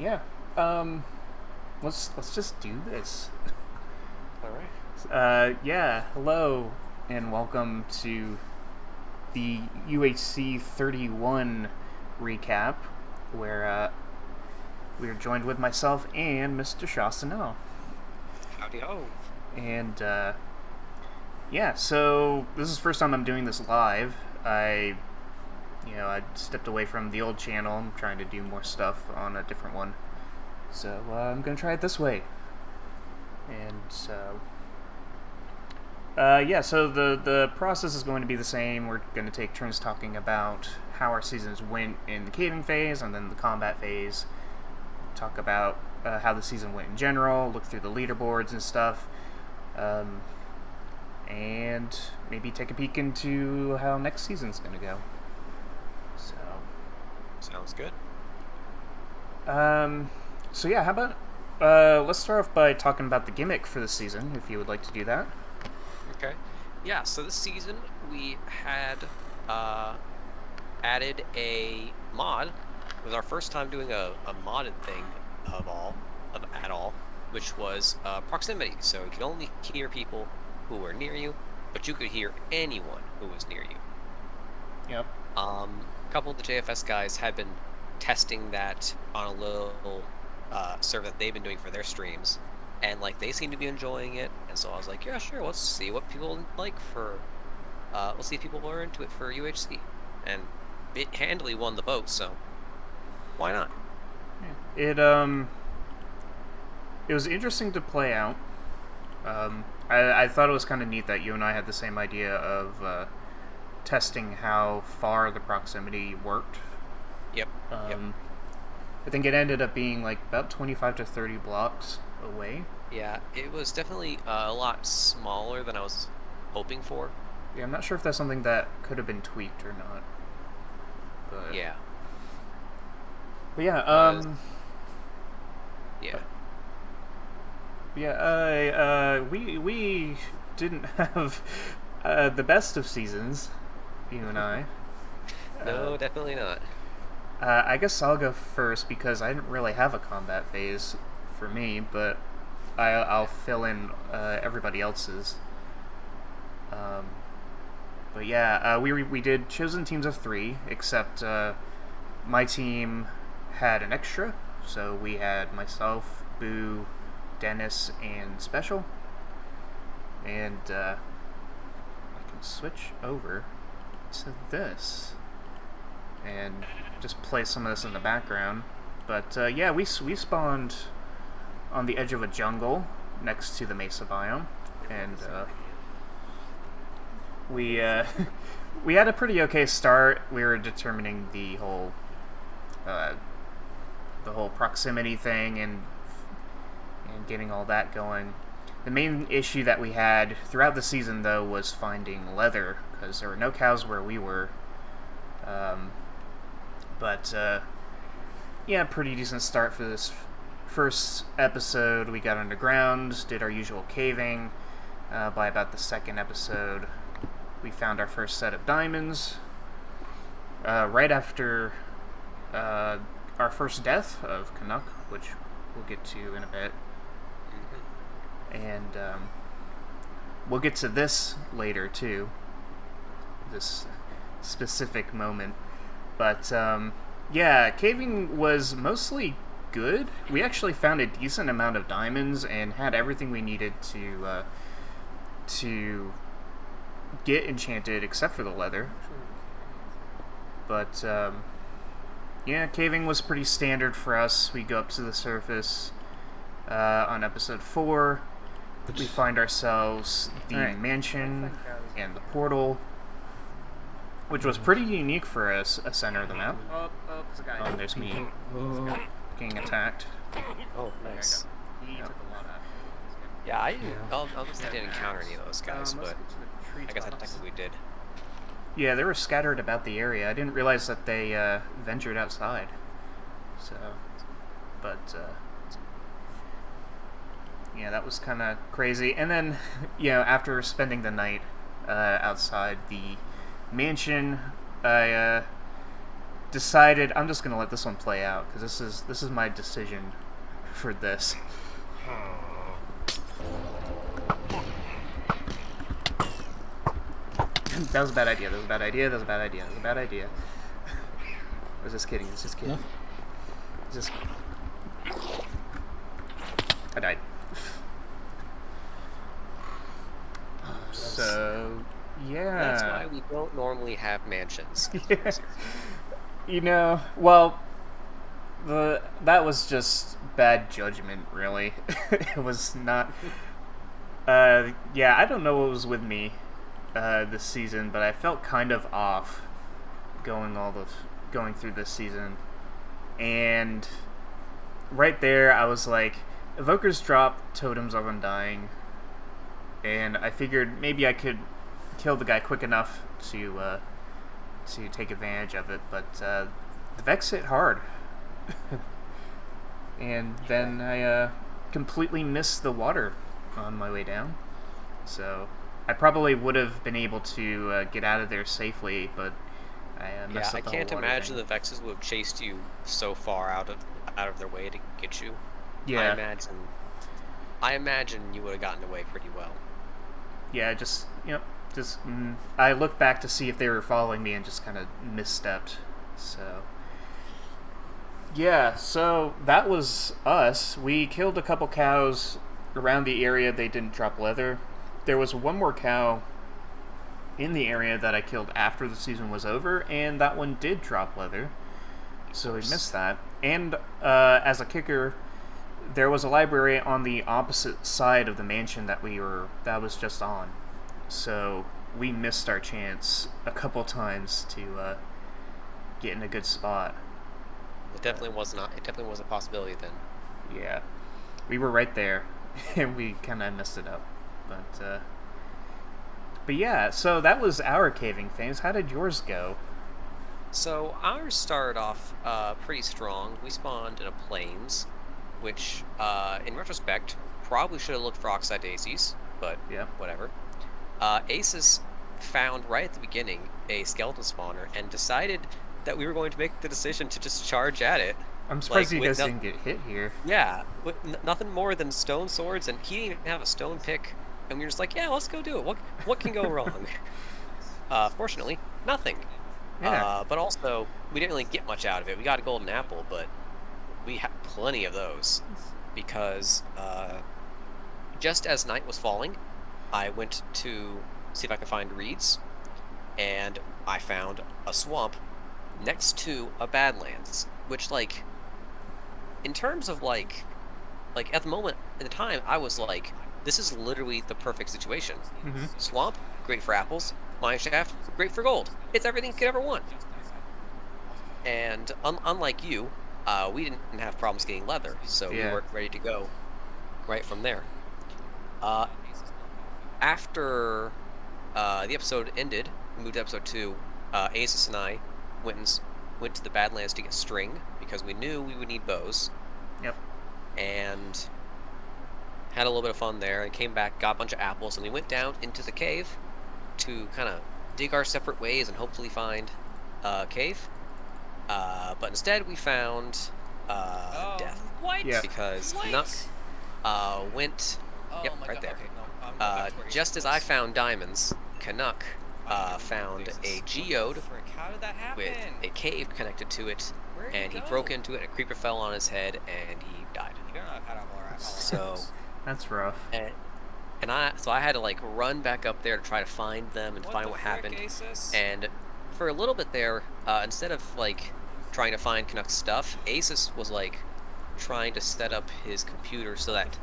Yeah. Let's just do this. All right. Yeah. Hello and welcome to the UHC 31 recap, where we are joined with myself and Mr. ShawstinAu. Howdy ho. And yeah, so this is the first time I'm doing this live. I stepped away from the old channel. I'm trying to do more stuff on a different one. So I'm gonna try it this way. And so, yeah. So the process is going to be the same. We're going to take turns talking about how our seasons went in the caving phase, and then the combat phase. Talk about how the season went in general. Look through the leaderboards and stuff. And maybe take a peek into how next season's going to go. So. Sounds good. So yeah, how about let's start off by talking about the gimmick for this season, if you would like to do that. Okay. Yeah, so this season we had added a mod. It was our first time doing a modded thing at all, which was proximity. So you could only hear people who were near you, but you could hear anyone who was near you. Yep. A couple of the JFS guys had been testing that on a little server that they've been doing for their streams, and like they seem to be enjoying it, and so I was like, yeah, sure, let's see what people like for let's see if people are into it for UHC, and it handily won the vote, so why not? It was interesting to play out. I thought it was kind of neat that you and I had the same idea of testing how far the proximity worked. Yep. I think it ended up being like about 25 to 30 blocks away. Yeah, it was definitely a lot smaller than I was hoping for. Yeah, I'm not sure if that's something that could have been tweaked or not. But yeah. But yeah, yeah. Yeah, we didn't have the best of seasons, you and I. No, definitely not. I guess I'll go first because I didn't really have a combat phase for me, but I'll fill in everybody else's. But yeah, we did chosen teams of 3, except my team had an extra, so we had myself, Boo, Dennis, and Special. And I can switch over to this and just play some of this in the background. But yeah, we spawned on the edge of a jungle next to the mesa biome, and we we had a pretty okay start. We were determining the whole proximity thing and getting all that going. The main issue that we had throughout the season, though, was finding leather, because there were no cows where we were. But yeah, pretty decent start for this first episode. We got underground, did our usual caving. By about the second episode, we found our first set of diamonds. Right after our first death of Canuck, which we'll get to in a bit. And we'll get to this later, too. This specific moment. But, yeah, caving was mostly good. We actually found a decent amount of diamonds and had everything we needed to get enchanted, except for the leather. But, yeah, caving was pretty standard for us. We go up to the surface on episode 4. We find ourselves the mansion and the portal, which was pretty unique for a center of the map. There's me getting attacked. Oh, nice. He took a lot of. Yeah, I almost didn't encounter any of those guys, but I guess I technically did. Yeah, they were scattered about the area. I didn't realize that they ventured outside. So, but yeah, that was kind of crazy. And then, after spending the night outside the mansion, I decided I'm just gonna let this one play out because this is my decision for this. That was a bad idea. That was a bad idea. That was a bad idea. That was a bad idea. I was just kidding. I was just kidding. Just. I died. So, yeah. That's why we don't normally have mansions. Yeah. You know, well, that was just bad judgment, really. It was not. Yeah, I don't know what was with me this season, but I felt kind of off going through this season, and right there I was like, Evokers drop Totems of Undying, and I figured maybe I could kill the guy quick enough to take advantage of it, but the Vex hit hard. And then I completely missed the water on my way down, so I probably would have been able to get out of there safely, but I messed up the whole can't water imagine thing. the Vexes would have chased you so far out of their way to get you. Yeah. I imagine you would have gotten away pretty well. Yeah, I looked back to see if they were following me and just kind of misstepped. So yeah, so that was us. We killed a couple cows around the area. They didn't drop leather. There was one more cow in the area that I killed after the season was over, and that one did drop leather. So we missed that. And as a kicker, there was a library on the opposite side of the mansion that was just on. So we missed our chance a couple times to get in a good spot. It definitely was a possibility then. Yeah, we were right there, and we kind of messed it up. But yeah, so that was our caving phase. How did yours go? So ours started off pretty strong. We spawned in a plains, which, in retrospect, probably should have looked for Oxide Daisies, but Yeah. whatever. Asus found right at the beginning a skeleton spawner and decided that we were going to make the decision to just charge at it. I'm surprised you guys didn't get hit here. Yeah, with nothing more than stone swords, and he didn't even have a stone pick, and we were just like, yeah, let's go do it. What can go wrong? Fortunately, nothing. Yeah. But also, we didn't really get much out of it. We got a golden apple, but we had plenty of those because just as night was falling, I went to see if I could find reeds, and I found a swamp next to a Badlands, which, like, in terms of, like at the moment, at the time, I was like, this is literally the perfect situation. Mm-hmm. Swamp, great for apples. Mine shaft, great for gold. It's everything you could ever want. And unlike you, we didn't have problems getting leather, so we were ready to go right from there. After the episode ended, we moved to episode 2, Asus and I went to the Badlands to get string, because we knew we would need bows. Yep. And had a little bit of fun there, and came back, got a bunch of apples, and we went down into the cave to kind of dig our separate ways and hopefully find a cave. But instead we found death. What? Yeah. Because What? Canuck went... Oh yep, my right God. there. Okay, no, I'm Just as I found diamonds, Canuck found a geode Frick, how did that happen? with a cave connected to it, Where'd and he go? broke into it, and a creeper fell on his head, and he died. You don't know how to more So, That's rough. and I had to, like, run back up there to try to find them and find what happened. And for a little bit there, instead of, like, trying to find Canuck's stuff, Asus was, like, trying to set up his computer so that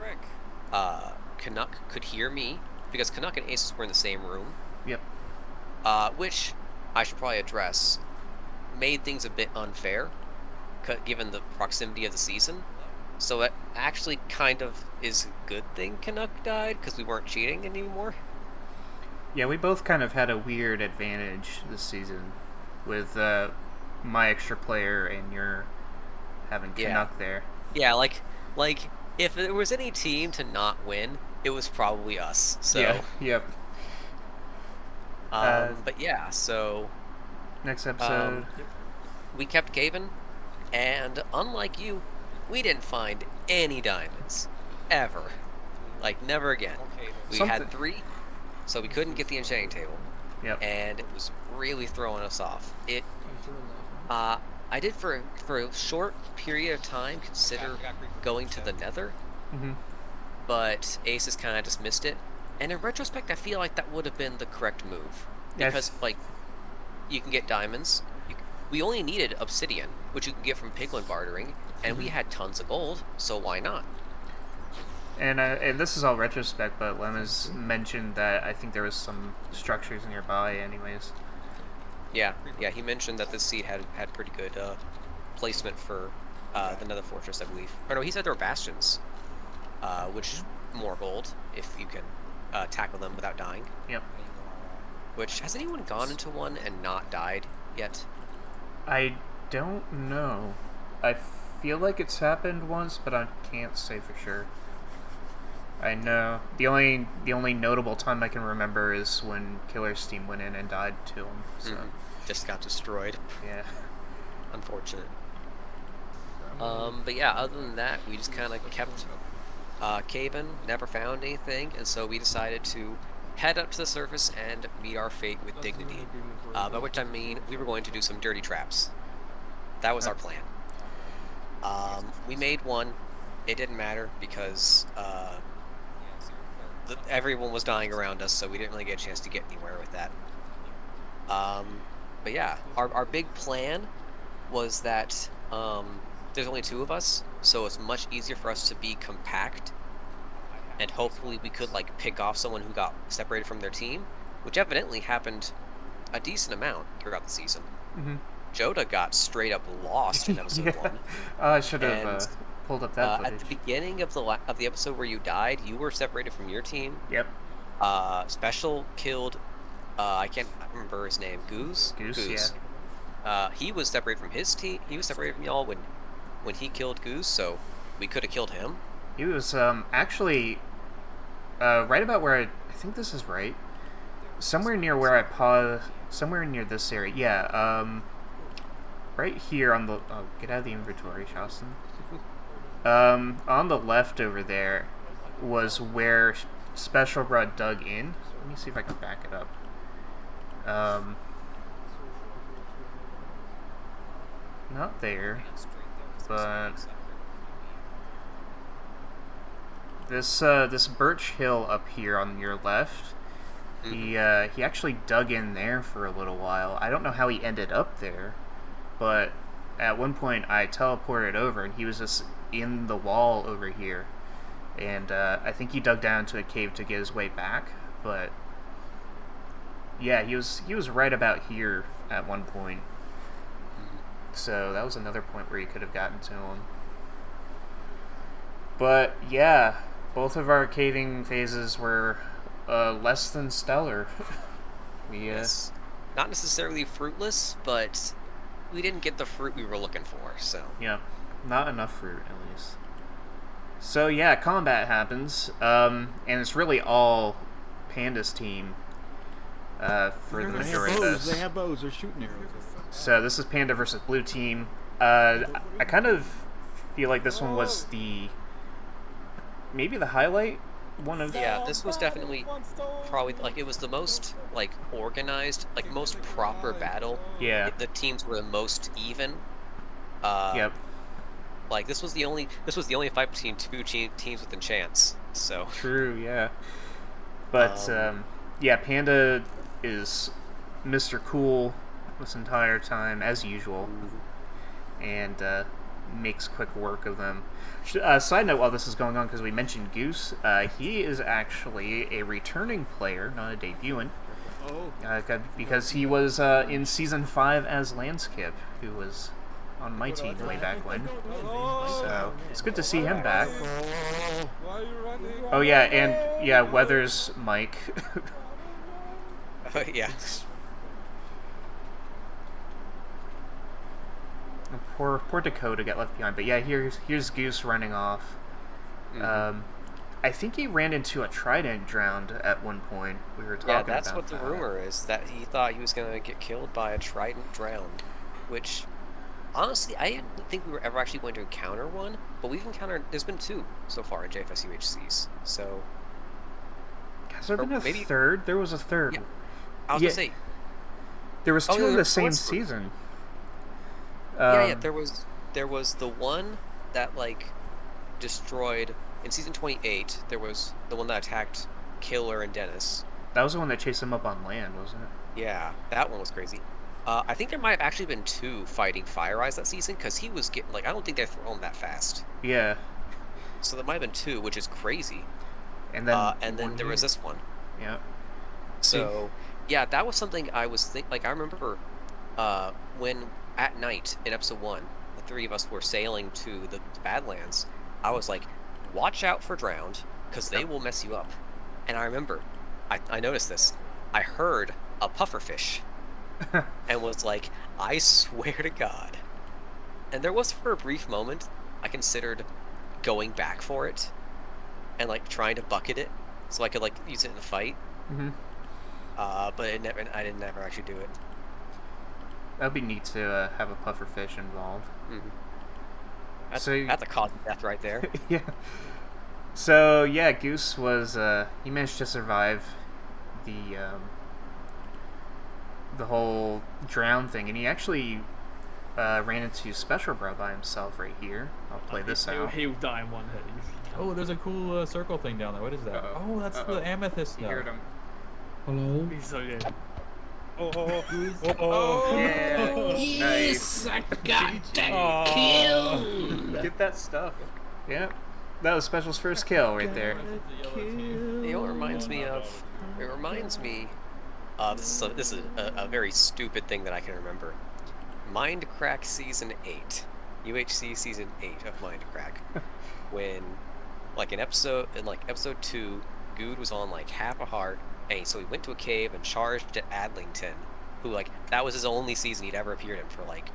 Canuck could hear me, because Canuck and Asus were in the same room. Yep. Which I should probably address, made things a bit unfair, given the proximity of the season. So it actually kind of is a good thing Canuck died, because we weren't cheating anymore. Yeah, we both kind of had a weird advantage this season with my extra player and your having Canuck there. Yeah, like if there was any team to not win, it was probably us. So Yeah. Yep. but yeah, so Next episode. we kept caving, and unlike you, we didn't find any diamonds. Ever. Like, never again. Okay. We Something- had 3, so we couldn't get the enchanting table. Yep. And it was really throwing us off. I did for a short period of time consider going to the nether, Mm-hmm. but Aces kind of dismissed it. And in retrospect, I feel like that would have been the correct move. Yeah, Because, like, you can get diamonds. We only needed obsidian, which you can get from piglin bartering, and we had tons of gold, so why not? And this is all retrospect, but Lemma's mentioned that I think there was some structures nearby anyways. Yeah, he mentioned that this seed had pretty good placement for the nether fortress, I believe. Or no, he said there were bastions, which more gold if you can tackle them without dying. Yep. Which, has anyone gone into one and not died yet? I don't know. I feel like it's happened once, but I can't say for sure. I know the only notable time I can remember is when Killer's team went in and died to him. So Just got destroyed. yeah. Unfortunate. But yeah, other than that, we just kind of kept caving, never found anything, and so we decided to head up to the surface and meet our fate with dignity. By which I mean we were going to do some dirty traps. That was our plan. We made one. It didn't matter because everyone was dying around us, so we didn't really get a chance to get anywhere with that. But yeah, our big plan was that there's only 2 of us, so it's much easier for us to be compact, and hopefully we could like pick off someone who got separated from their team, which evidently happened a decent amount throughout the season. Mm-hmm. Joda got straight up lost in episode 1. I should have pulled up that footage. At the beginning of the episode where you died, you were separated from your team. Yep. Special killed, I can't remember his name. Goose. Yeah. He was separated from his team. He was separated from y'all when he killed Goose, so we could have killed him. He was actually right about where I think this is right. Somewhere near where I paused. Somewhere near this area. Yeah. Right here on the. Oh, get out of the inventory, Shawstin. On the left over there was where Special Brought dug in. Let me see if I can back it up. Not there, but this birch hill up here on your left. He actually dug in there for a little while. I don't know how he ended up there, but at one point I teleported over and he was just in the wall over here, and I think he dug down to a cave to get his way back. But yeah, he was right about here at one point. So that was another point where you could have gotten to him. But yeah, both of our caving phases were less than stellar. Yes. Not necessarily fruitless, but we didn't get the fruit we were looking for, so. Yeah, not enough fruit, at least. So yeah, combat happens, and it's really all Panda's team for the majority of this. They have bows. They're shooting arrows. So this is Panda versus Blue Team. I kind of feel like this one was maybe the highlight. Yeah, this was definitely probably, like, it was the most, like, organized, like, most proper battle. Yeah. The teams were the most even. Yep. Like, this was the only fight between 2 teams with enchants, so. True, yeah. But, yeah, Panda is Mr. Cool this entire time, as usual, and makes quick work of them. Side note, while this is going on, because we mentioned Goose, he is actually a returning player, not a debutant, because he was in Season 5 as Landskip, who was on my team way back when. So, it's good to see him back. Oh yeah, and yeah, Weathers Mike. Yeah. Poor Dakota got left behind, but yeah, here's Goose running off. Mm-hmm. I think he ran into a trident drowned at one point. We were talking about that. Yeah, that's what the rumor is, that he thought he was going to get killed by a trident drowned, which Honestly, I didn't think we were ever actually going to encounter one, but we've encountered. There's been 2 so far in JFS UHCs. So Has there been a maybe third? There was a third. yeah. I was Yeah, gonna say. there was Oh, two in there the same was 3. season. Yeah. There was the one that like destroyed in season 28. There was the one that attacked Killer and Dennis. That was the one that chased him up on land, wasn't it? Yeah, that one was crazy. I think there might have actually been 2 fighting Fire Eyes that season because he was getting like I don't think they're thrown that fast. Yeah. So there might have been 2, which is crazy. And then There was this one. Yeah. So yeah, that was something I was like I remember when at night in episode 1, the 3 of us were sailing to the Badlands. I was like, watch out for drowned because they will mess you up. And I remember, I noticed this. I heard a pufferfish and was like, I swear to God. And there was for a brief moment, I considered going back for it and like trying to bucket it so I could like use it in a fight. Mm-hmm. But I didn't ever actually do it. That'd be neat to have a pufferfish involved. Mm-hmm. So That's a cause of death right there. yeah. So yeah, Goose was he managed to survive the whole drown thing, and he actually ran into Special Bro by himself right here. I'll play this out. He'll die in one hit. Oh, there's a cool circle thing down there. What is that? Uh-oh. Oh, that's the amethyst You stuff. heard him. Hello? He's so good. Yeah. Yes, I got that Oh. kill. Get that stuff. Yeah. That was Special's first kill right there. You know, it reminds me of. It reminds me. This is a very stupid thing that I can remember. Mindcrack season 8, UHC season 8 of Mindcrack, when, like in episode 2, Good was on like half a heart, and so he went to a cave and charged at Adlington, who like that was his only season he'd ever appeared in for like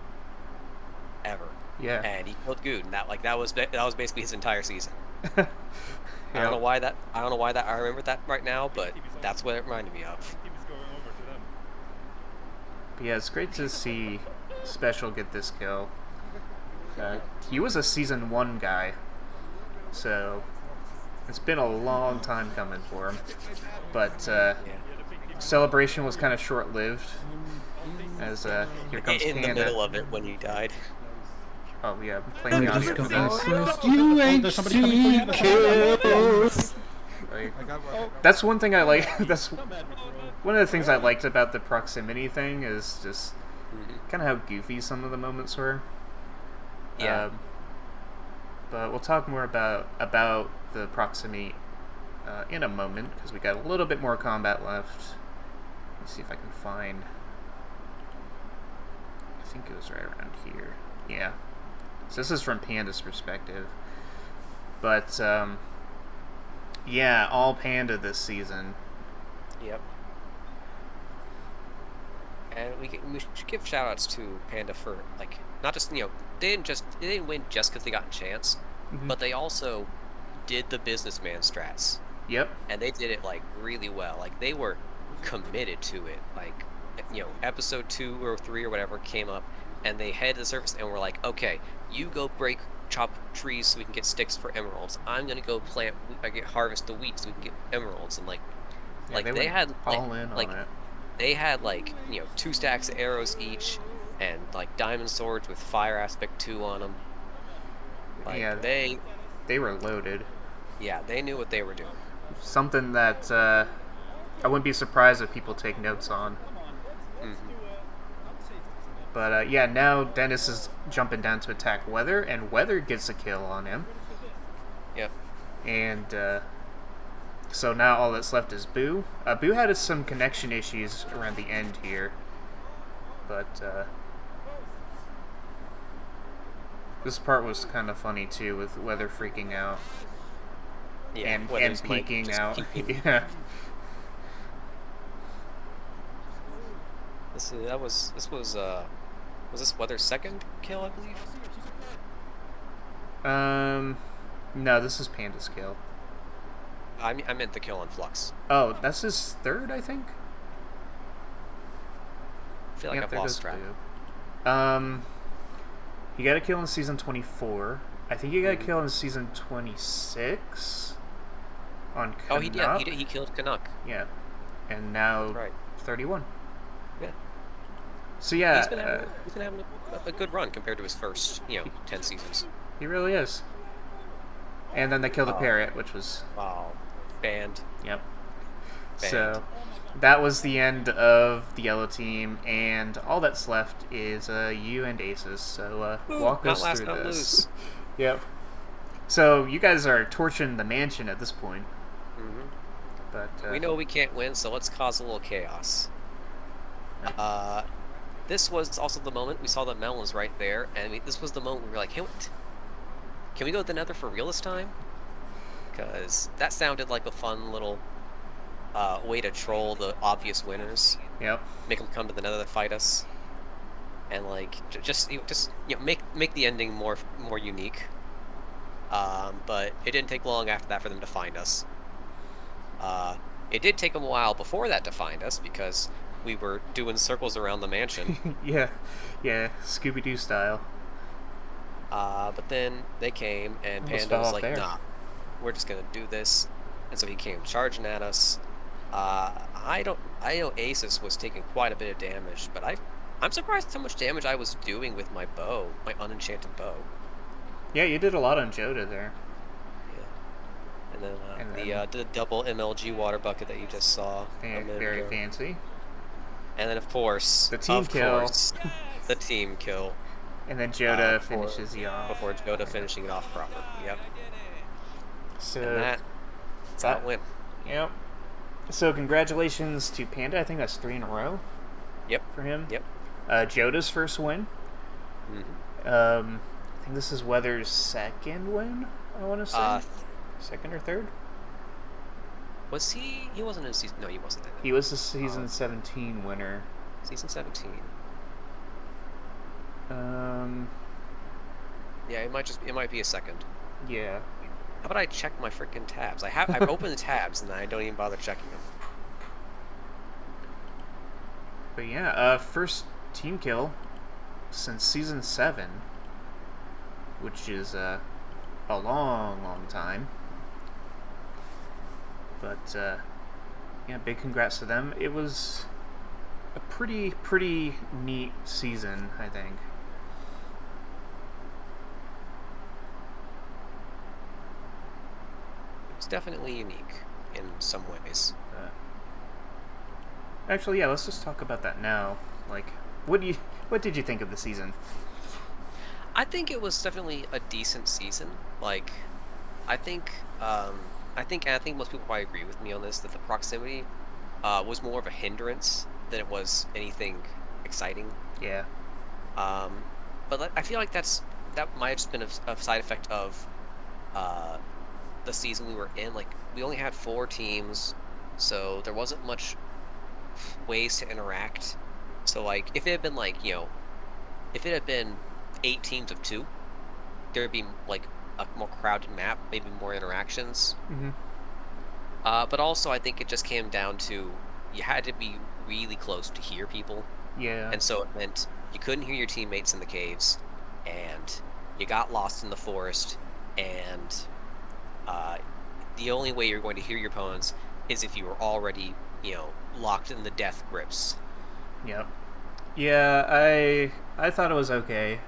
ever. Yeah. And he killed Good, and that was basically his entire season. Yeah. I don't know why that I remember that right now, but that's what it reminded me of. But yeah, it's great to see Special get this kill. He was a season 1 guy, so it's been a long time coming for him. But celebration was kind of short-lived, as here comes In Panda. the middle of it when he died. Oh yeah, playing the audio for this. UHC kills. That's one thing I like. That's one of the things I liked about the proximity thing is just kind of how goofy some of the moments were. Yeah. But we'll talk more about the proximity in a moment because we got a little bit more combat left. Let's see if I can find. I think it was right around here. Yeah. So this is from Panda's perspective. But yeah, all Panda this season. Yep. And we should give shout outs to Panda for like not just they didn't win just because they got a chance, but they also did the businessman strats. Yep. And they did it like really well. Like they were committed to it. Like episode 2 or 3 or whatever came up, and they headed to the surface and were like, okay, you go chop trees so we can get sticks for emeralds. I'm gonna go harvest the wheat so we can get emeralds. And Yeah, they had all in on it. They had 2 stacks of arrows each, and like diamond swords with fire aspect 2 on them. Yeah, they were loaded. Yeah, they knew what they were doing. Something that I wouldn't be surprised if people take notes on. But yeah, now Dennis is jumping down to attack Weather, and Weather gets a kill on him. Yep. And so now all that's left is Boo. Boo had some connection issues around the end here, but this part was kind of funny too, with Weather freaking out and peeking out. Yeah. This was this Weather's second kill, I believe? No, this is Panda's kill. I meant the kill on Flux. Oh, that's his third, I think? I feel like I've there lost goes track. Boo. He got a kill in season 24. I think he got a kill in season 26 on Canuck. Oh, he did. He killed Canuck. Yeah. And now That's right. 31. Yeah. So yeah, He's been having a good run compared to his first, 10 seasons. he really is. And then they killed the Oh. parrot, which was... Wow. Banned. Yep. Banned. So that was the end of the yellow team, and all that's left is you and Aces. So walk Not us last, through not this. lose. Yep. So you guys are torching the mansion at this point, Hmm. but We know we can't win, so let's cause a little chaos. This was also the moment we saw that Mel was right there, and this was the moment we were like, hey, can we go to the Nether for real this time? Because that sounded like a fun little way to troll the obvious winners. Yep. Make them come to the Nether to fight us, and like make the ending more unique. But it didn't take long after that for them to find us. It did take them a while before that to find us because we were doing circles around the mansion. yeah, Scooby-Doo style. But then they came, and Almost Panda fell was off like, there. nah, we're just gonna do this. And so he came charging at us. I know Asus was taking quite a bit of damage, but I'm surprised how much damage I was doing with my bow, my unenchanted bow. Yeah, you did a lot on Joda there. Yeah. And then, And the double MLG water bucket that you just saw. a minute Very ago. fancy. And then, of course, The team kill. The team kill. And then Joda before- finishes you off. Before Joda finishing it off proper. Yep. So And that's how it went. Yep. So congratulations to Panda. I think that's 3 in a row. Yep. For him. Yep. Joda's first win. Mm-hmm. I think this is Weather's second win. I want to say second or third. Was he? He wasn't in season. No, he wasn't in it. He was the season 17 winner. Season 17. Yeah, it might be a second. Yeah. How about I check my freaking tabs? I've opened the tabs and I don't even bother checking them. But yeah, first team kill since season 7, which is a long time. But yeah, big congrats to them. It was a pretty neat season, I think. It's definitely unique in some ways. Actually, yeah, let's just talk about that now. Like, what did you think of the season? I think it was definitely a decent season. Like, I think most people probably agree with me on this, that the proximity was more of a hindrance than it was anything exciting. Yeah. But I feel like that might have just been a side effect of the season we were in. Like, we only had 4 teams, so there wasn't much ways to interact. So, like, if it had been like, if it had been 8 teams of 2, there'd be like a more crowded map, maybe more interactions. Mm-hmm. But also, I think it just came down to you had to be really close to hear people. Yeah. And so it meant you couldn't hear your teammates in the caves, and you got lost in the forest, and the only way you're going to hear your opponents is if you were already, locked in the death grips. Yep. Yeah, I thought it was okay.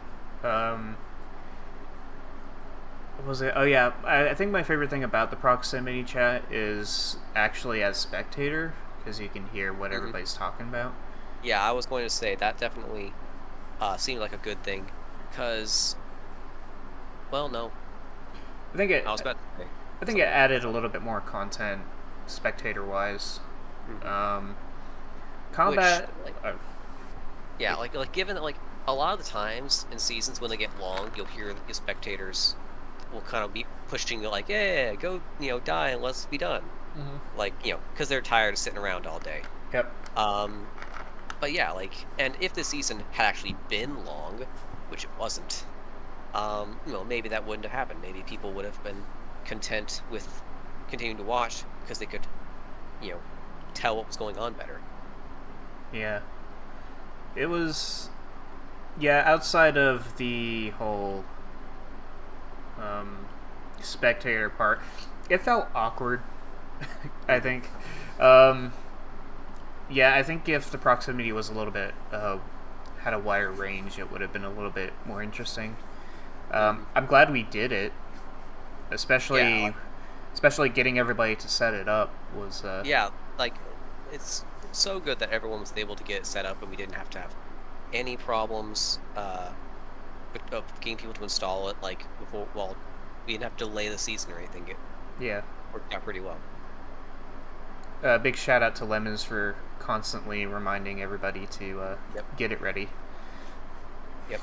Was it? Oh yeah, I think my favorite thing about the proximity chat is actually as spectator, because you can hear what everybody's talking about. Yeah, I was going to say that definitely seemed like a good thing, because, well, no. I think it. I was about to say. I think it added a little bit more content, spectator-wise. Mhm. Combat. Yeah, like given that, like, a lot of the times in seasons when they get long, you'll hear the spectators will kind of be pushing you like, yeah, go, die and let's be done. Mm-hmm. Like, because they're tired of sitting around all day. Yep. But yeah, like, and if the season had actually been long, which it wasn't, maybe that wouldn't have happened. Maybe people would have been content with continuing to watch because they could, tell what was going on better. Yeah. It was Yeah, outside of the whole spectator part, it felt awkward. I think. Um, yeah, I think if the proximity was a little bit had a wider range, it would have been a little bit more interesting. I'm glad we did it, especially Yeah, especially getting everybody to set it up was. Yeah, like it's so good that everyone was able to get it set up and we didn't have to have any problems of getting people to install it. Like before, well, we didn't have to delay the season or anything. It Yeah. worked out pretty well. Big shout out to Lemons for constantly reminding everybody to Yep. get it ready. Yep.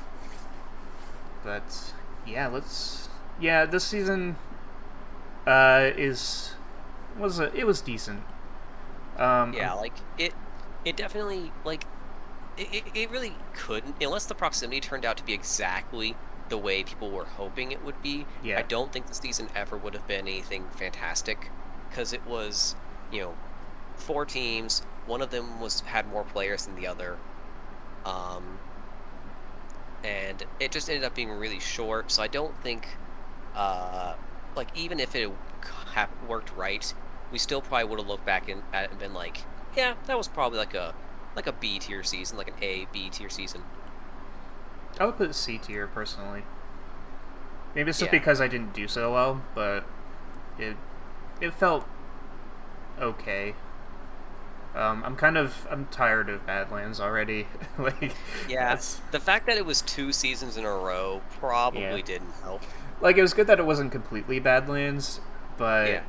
But yeah, this season it was decent. Yeah, like it definitely like it really couldn't, unless the proximity turned out to be exactly the way people were hoping it would be. Yeah. I don't think the season ever would have been anything fantastic, because it was, 4 teams. One of them had more players than the other, and it just ended up being really short. So I don't think, like, even if it worked right, we still probably would have looked back at it and been like, yeah, that was probably like a B tier season, like an A B tier season. I would put it C tier personally. Maybe it's just Yeah. because I didn't do so well, but it felt okay. I'm tired of Badlands already. Like, Yeah, that's- the fact that it was 2 seasons in a row probably Yeah. didn't help. like, it was good that it wasn't completely Badlands, but Yeah.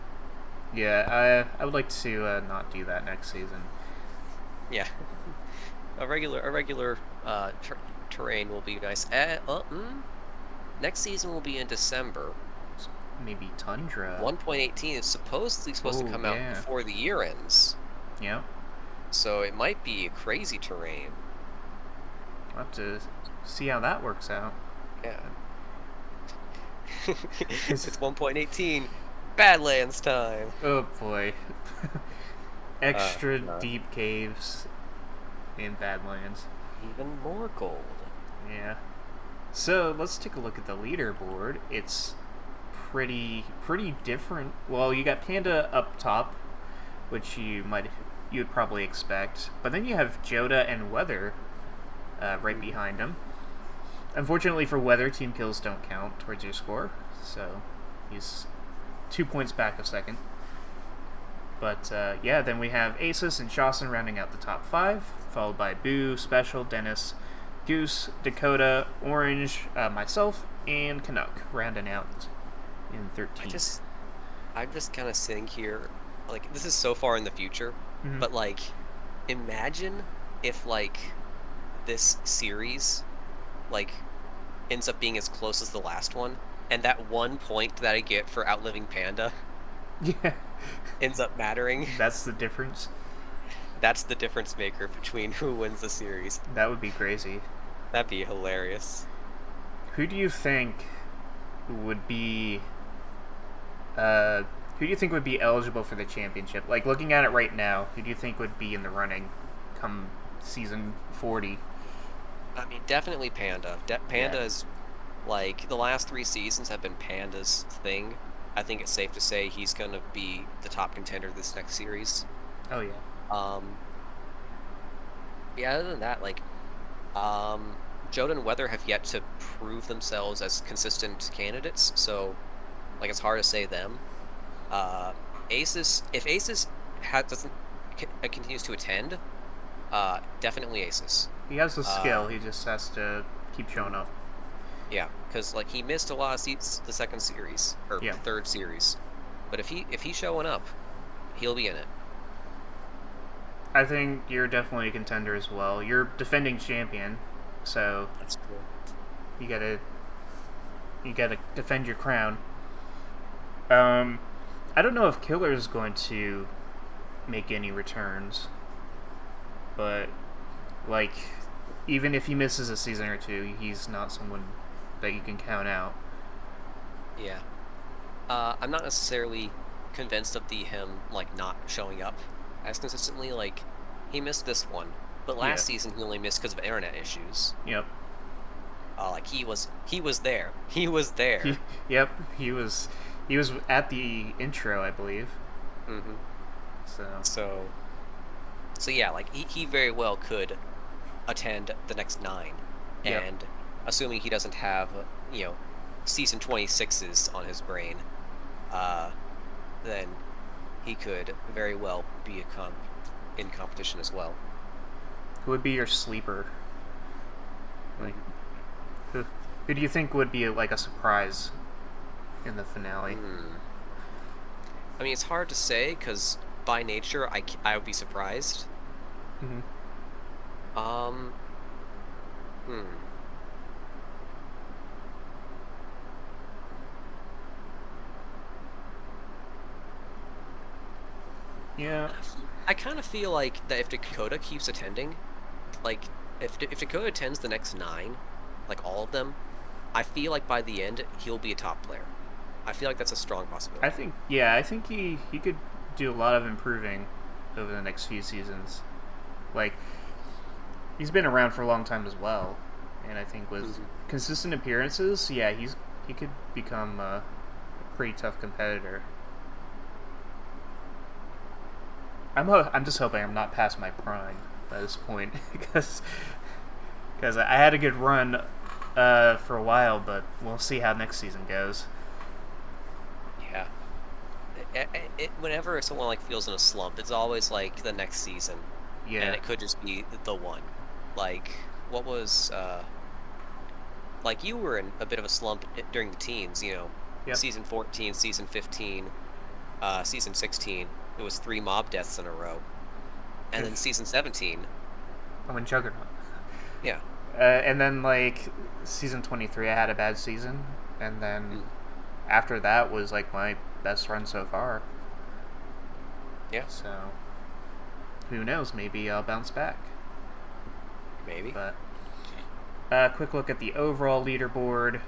yeah, I would like to not do that next season. Yeah, a regular terrain will be nice. Next season will be in December. Maybe Tundra. 1.18 is supposed to come out yeah. before the year ends, Yeah, so it might be a crazy terrain. I'll have to see how that works out. Yeah. It's 1.18. Badlands time. Oh boy. Extra no. deep caves in Badlands. Even more gold. Yeah. So let's take a look at the leaderboard. It's pretty different. Well, you got Panda up top, which you'd probably expect, but then you have Joda and Weather right behind him. Unfortunately for Weather, team kills don't count towards your score, so he's 2 points back of second. But yeah, then we have Asus and Shawstin rounding out the top 5, followed by Boo, Special, Dennis, Goose, Dakota, Orange, myself, and Canuck rounding out in 13. I'm just kind of sitting here, like, this is so far in the future, Mhm. but like, imagine if like this series like ends up being as close as the last one, and that 1 point that I get for outliving Panda Yeah, ends up mattering. that's the difference. That's the difference maker between who wins the series. That would be crazy. That'd be hilarious. Who do you think would be eligible for the championship? Like, looking at it right now, who do you think would be in the running come season 40? I mean, definitely Panda. Panda Yeah. is, like, the last 3 seasons have been Panda's thing. I think it's safe to say he's gonna be the top contender this next series. Oh yeah. Yeah, other than that, like, Joda and Weather have yet to prove themselves as consistent candidates, so, like, it's hard to say them. Asus, if Asus continues to attend, definitely Asus. He has the skill, he just has to keep showing up. Yeah, because like he missed a lot of seats the second series or Yeah. third series, but if he's showing up, he'll be in it. I think you're definitely a contender as well. You're defending champion, so That's cool. you gotta defend your crown. I don't know if Killer's going to make any returns, but like, even if he misses a season or two, he's not someone that you can count out. Yeah. I'm not necessarily convinced of him like not showing up as consistently. Like, he missed this one, but last season he only missed because of internet issues. Yep. Like he was there. He was there. Yep, he was at the intro, I believe. Mm-hmm. So So yeah, like he very well could attend the next 9, Yep. and assuming he doesn't have season 26s on his brain, then he could very well be in competition as well. who would be your sleeper? Like, who do you think would be like a surprise in the finale? I mean, it's hard to say because by nature I would be surprised. Mm-hmm. Yeah. I kind of feel like that if Dakota keeps attending, like if Dakota attends the next 9, like all of them, I feel like by the end he'll be a top player. I feel like that's a strong possibility. I think he could do a lot of improving over the next few seasons. Like, he's been around for a long time as well, and I think with consistent appearances, yeah, he could become a pretty tough competitor. I'm just hoping I'm not past my prime by this point, because I had a good run for a while, but we'll see how next season goes. Yeah. Whenever someone like feels in a slump, it's always like the next season. Yeah. And it could just be the one. Like, what was like you were in a bit of a slump during the teens, Yep. season 14, season 15, season 16. It was 3 mob deaths in a row. And then season 17. I'm in Juggernaut. Yeah. And then, like, season 23, I had a bad season. And then after that was, like, my best run so far. Yeah. So, who knows? Maybe I'll bounce back. Maybe. But, quick look at the overall leaderboard.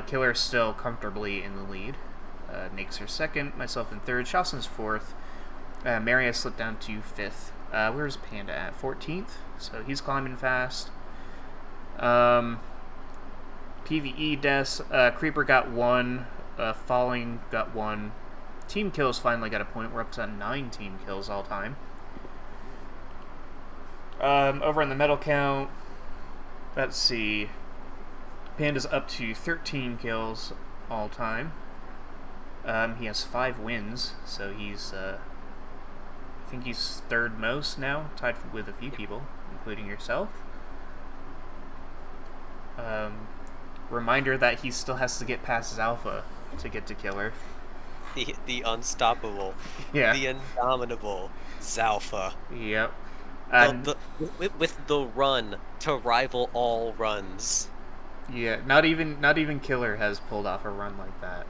Killer's still comfortably in the lead. Nake's are second, myself in third, Shawstin's fourth. Mary has slipped down to fifth. Where's Panda at? 14th, so he's climbing fast. PvE deaths, Creeper got 1, Falling got 1. Team kills finally got a point. We're up to 9 team kills all time. Over on the medal count, let's see. Panda's up to 13 kills all time. He has 5 wins, so he's, I think he's third most now, tied with a few people, including yourself. Reminder that he still has to get past his alpha to get to Killer. The unstoppable, Yeah. the indomitable Zalpha. Yep. With the run to rival all runs. Yeah, not even Killer has pulled off a run like that.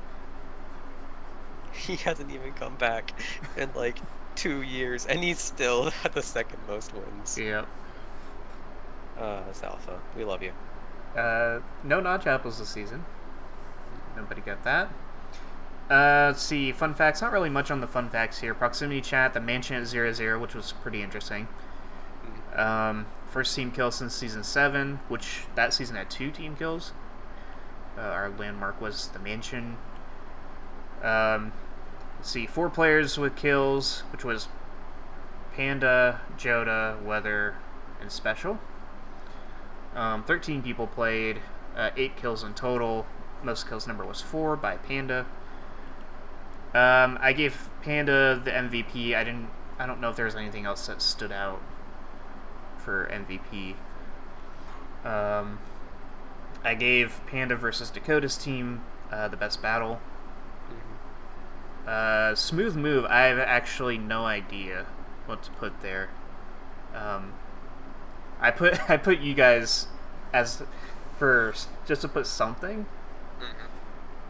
He hasn't even come back in like 2 years, and he's still at the second most wins. Yep. Zalpha, we love you. No notch apples this season. Nobody got that. Let's see, fun facts. Not really much on the fun facts here. Proximity chat, the mansion at 0-0, which was pretty interesting. First team kill since season 7, which that season had 2 team kills. Our landmark was the mansion. Let's see, 4 players with kills, which was Panda, Joda, Weather, and Special. 13 people played, 8 kills in total. Most kills number was 4 by Panda. I gave Panda the MVP. I don't know if there was anything else that stood out for MVP. I gave Panda versus Dakota's team the best battle. Smooth move. I have actually no idea what to put there. I put you guys as first just to put something.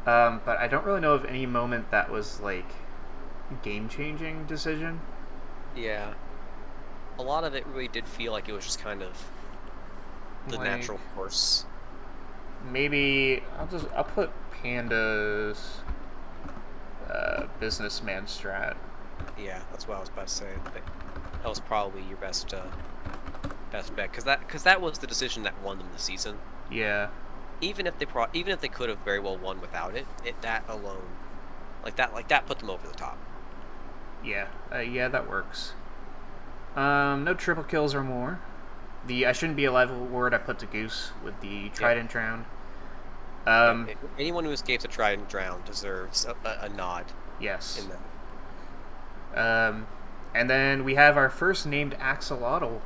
But I don't really know of any moment that was like game-changing decision. Yeah. A lot of it really did feel like it was just kind of the Like, natural course. Maybe I'll put Panda's businessman strat. Yeah, that's what I was about to say. That was probably your best bet, because that was the decision that won them the season. Yeah. even if they could have very well won without it, that alone, like that put them over the top. Yeah, yeah, that works. No triple kills or more. I shouldn't be alive award I put to Goose with the Trident Drown. Anyone who escapes a Trident Drown deserves a nod. Yes. In that. And then we have our first named axolotl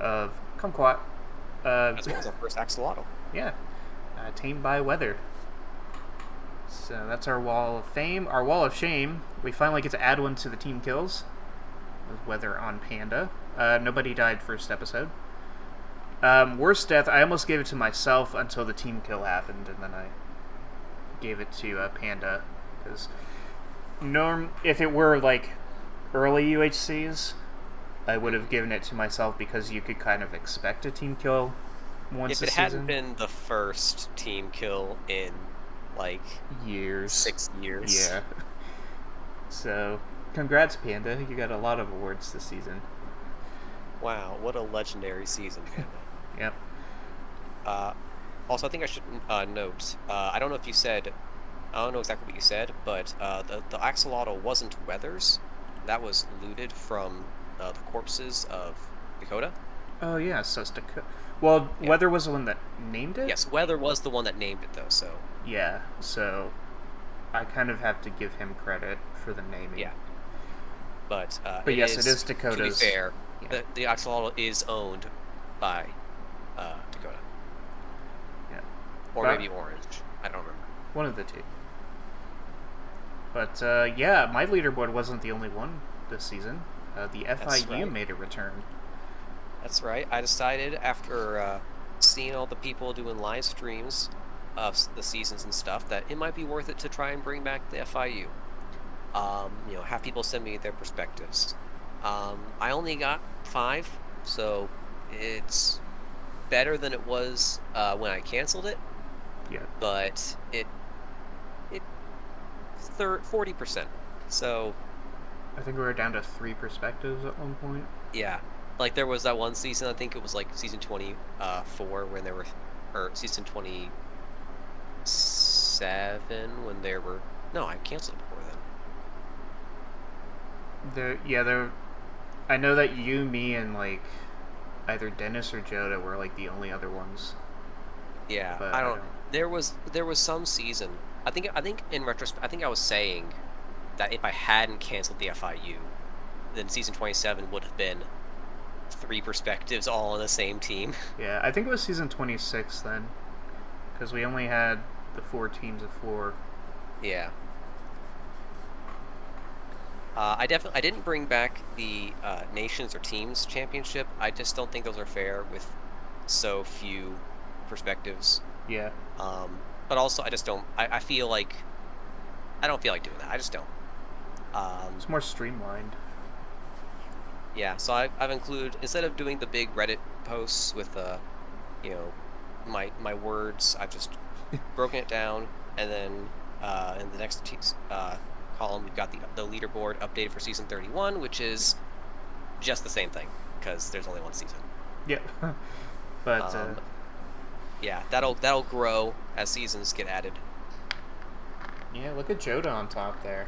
of Kumquat. As well as our first axolotl. Yeah. Tamed by weather. So that's our wall of fame. Our wall of shame, we finally get to add one to the team kills. With weather on Panda. Nobody died first episode. Worst death, I almost gave it to myself until the team kill happened, and then I gave it to Panda. Because if it were like early UHCs, I would have given it to myself because you could kind of expect a team kill once a season. If it hadn't been the first team kill in like years, 6 years. Yeah. So, congrats, Panda. You got a lot of awards this season. Wow, what a legendary season, Panda. Yep. Also, I think I should note, I don't know if you said, I don't know exactly what you said, but the axolotl wasn't Weathers. That was looted from the corpses of Dakota. Oh, yeah, so it's Dakota. Well, yeah. Weather was the one that named it? Yes, Weather was the one that named it, though, so... Yeah, so I kind of have to give him credit for the naming. Yeah. But yes, it is Dakota's. To be fair, yeah. the axolotl is owned by Dakota. Yeah. Or maybe Orange. I don't remember. One of the two. But, yeah, my leaderboard wasn't the only one this season. The FIU made a return. That's right. I decided after seeing all the people doing live streams of the seasons and stuff that it might be worth it to try and bring back the FIU. Have people send me their perspectives. I only got 5, so it's better than it was when I canceled it. Yeah. But it 40%. So I think we were down to 3 perspectives at one point. Yeah. Like there was that one season, I think it was like season 24 when there were, or season 27 when there were, no, I canceled it before then. I know that you, me, and like either Dennis or Joda were like the only other ones. Yeah, but I don't. There was some season. I think in retrospect, I think I was saying that if I hadn't canceled the FIU, then season 27 would have been 3 perspectives all on the same team. Yeah, I think it was season 26 then, because we only had the 4 teams of 4. Yeah. I didn't bring back the Nations or Teams Championship. I just don't think those are fair with so few perspectives. Yeah. But also, I just don't. I feel like I don't feel like doing that. I just don't. It's more streamlined. Yeah. So I've included, instead of doing the big Reddit posts with my words, I've just broken it down, and then in the next column we've got the leaderboard updated for season 31, which is just the same thing because there's only one season. Yep. But yeah, that'll grow as seasons get added. Yeah, look at Joda on top there.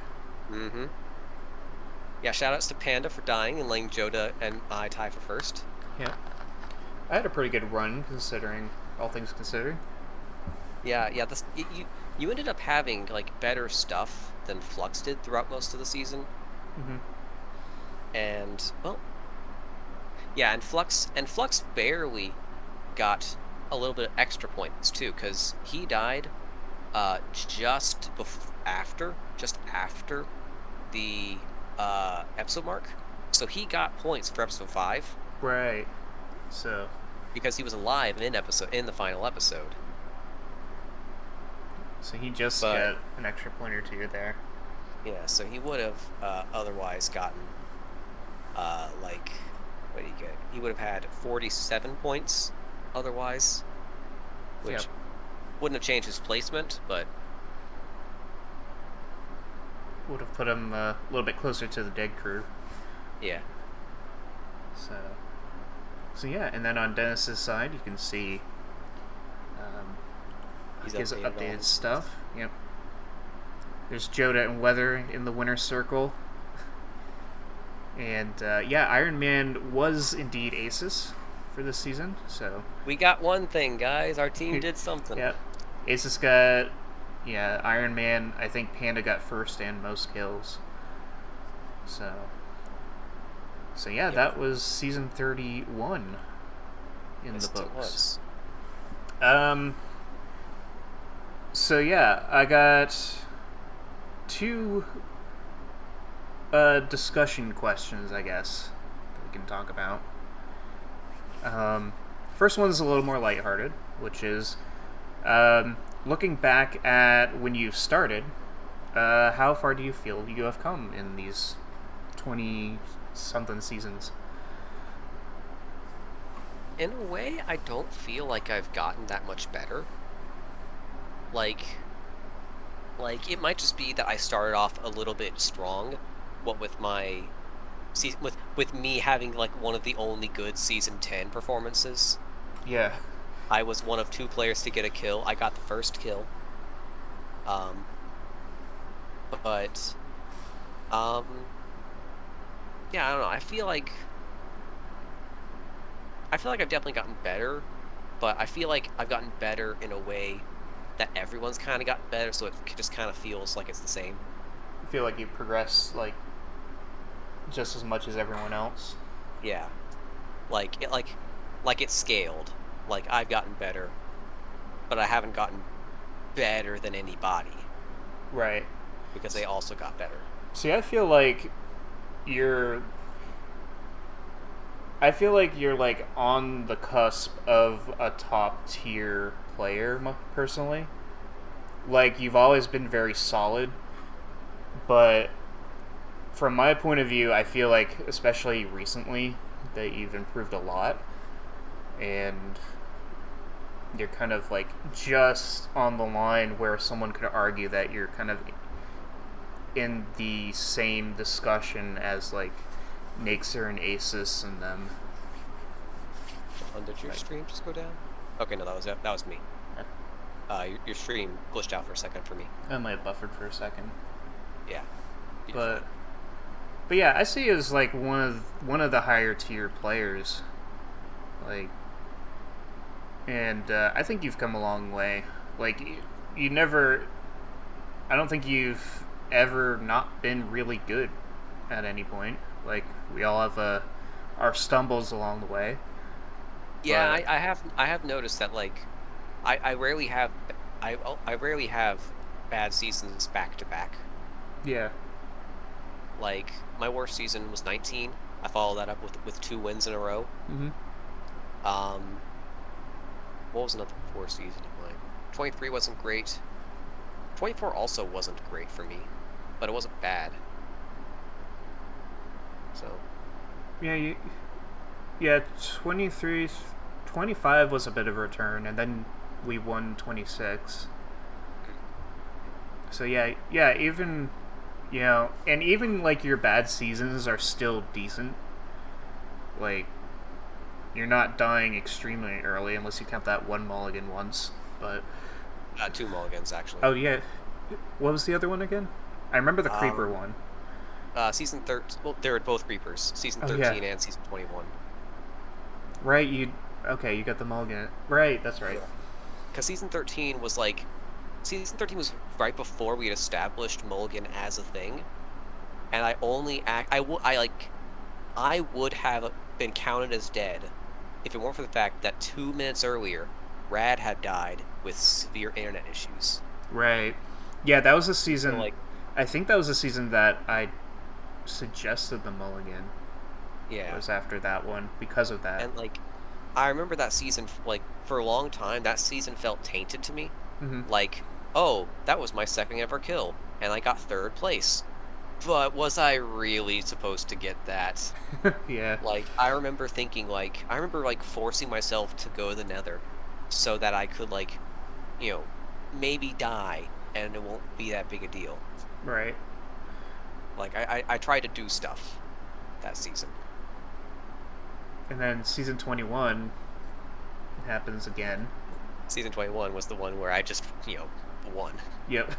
Mm-hmm. Yeah, shoutouts to Panda for dying and letting Joda and I tie for first. Yeah. I had a pretty good run considering all things considered. Yeah. You ended up having like better stuff than Flux did throughout most of the season. Mm-hmm. And well, yeah, and Flux barely got a little bit of extra points too, because he died just after the episode mark, so he got points for episode 5. Right. So because he was alive in the final episode. So he just got an extra point or 2 there. Yeah, so he would have otherwise gotten like, what did he get? He would have had 47 points otherwise, which wouldn't have changed his placement, but would have put him a little bit closer to the dead crew. Yeah. So yeah, and then on Dennis's side, you can see His updated all updated his stuff. Yep. There's Joda and Weather in the winner's circle. And yeah, Iron Man was indeed Asus for this season, so We got one thing, guys. Our team did something. yeah. Asus got, yeah, Iron Man. I think Panda got first and most kills. So yeah, Yep. that was season 31 in Yes, the books. it was. So yeah, I got two discussion questions, I guess, that we can talk about. First one's a little more lighthearted, which is looking back at when you started, how far do you feel you have come in these 20-something seasons? In a way, I don't feel like I've gotten that much better. Like it might just be that I started off a little bit strong, what with my with me having like one of the only good season 10 performances. Yeah. I was one of 2 players to get a kill. I got the first kill. But yeah, I don't know. I feel like I've definitely gotten better, but I feel like I've gotten better in a way that everyone's kind of gotten better, so it just kind of feels like it's the same. I feel like you progress like just as much as everyone else. Yeah, like it's scaled. Like I've gotten better, but I haven't gotten better than anybody Right. because they also got better. See, I feel like you're like on the cusp of a top tier player, personally. Like, you've always been very solid, but from my point of view, I feel like, especially recently, that you've improved a lot, and you're kind of like just on the line where someone could argue that you're kind of in the same discussion as like Naxer and Asus and them. Did your stream just go down? Okay, no, that was me. Your stream glitched out for a second for me. I might have buffered for a second. Yeah. But yeah, I see you as like one of the higher tier players. Like, and I think you've come a long way. Like, you never. I don't think you've ever not been really good at any point. Like, we all have our stumbles along the way. Yeah, But- I have noticed that like I rarely have I rarely have bad seasons back to back. Yeah. Like my worst season was 19. I followed that up with 2 wins in a row. Mm-hmm. What was another poor season of mine? 23 wasn't great. 24 also wasn't great for me, but it wasn't bad. So Yeah, 23, 25 was a bit of a return, and then we won 26. So yeah, even, you know, and even like your bad seasons are still decent. Like, you're not dying extremely early unless you count that one mulligan once, but 2 mulligans actually. oh yeah, what was the other one again? I remember the creeper one. Season 13. Well, they were both creepers. Season Oh, 13 yeah. and season 21. Right, you got the mulligan. Right, that's right. Because season 13 was like, season 13 was right before we had established mulligan as a thing, and I would have been counted as dead if it weren't for the fact that 2 minutes earlier, Rad had died with severe internet issues. Right. Yeah, that was the season. So, like, I think that was the season that I suggested the mulligan. yeah. It was after that one because of that. And like, I remember that season, like, for a long time, that season felt tainted to me. Mm-hmm. Like, oh, that was my second ever kill, and I got 3rd place. But was I really supposed to get that? Yeah. Like, I remember thinking, like, forcing myself to go to the nether so that I could, like, you know, maybe die, and it won't be that big a deal. Right. Like, I tried to do stuff that season. And then season 21 happens again. Season 21 was the one where I just, won. Yep.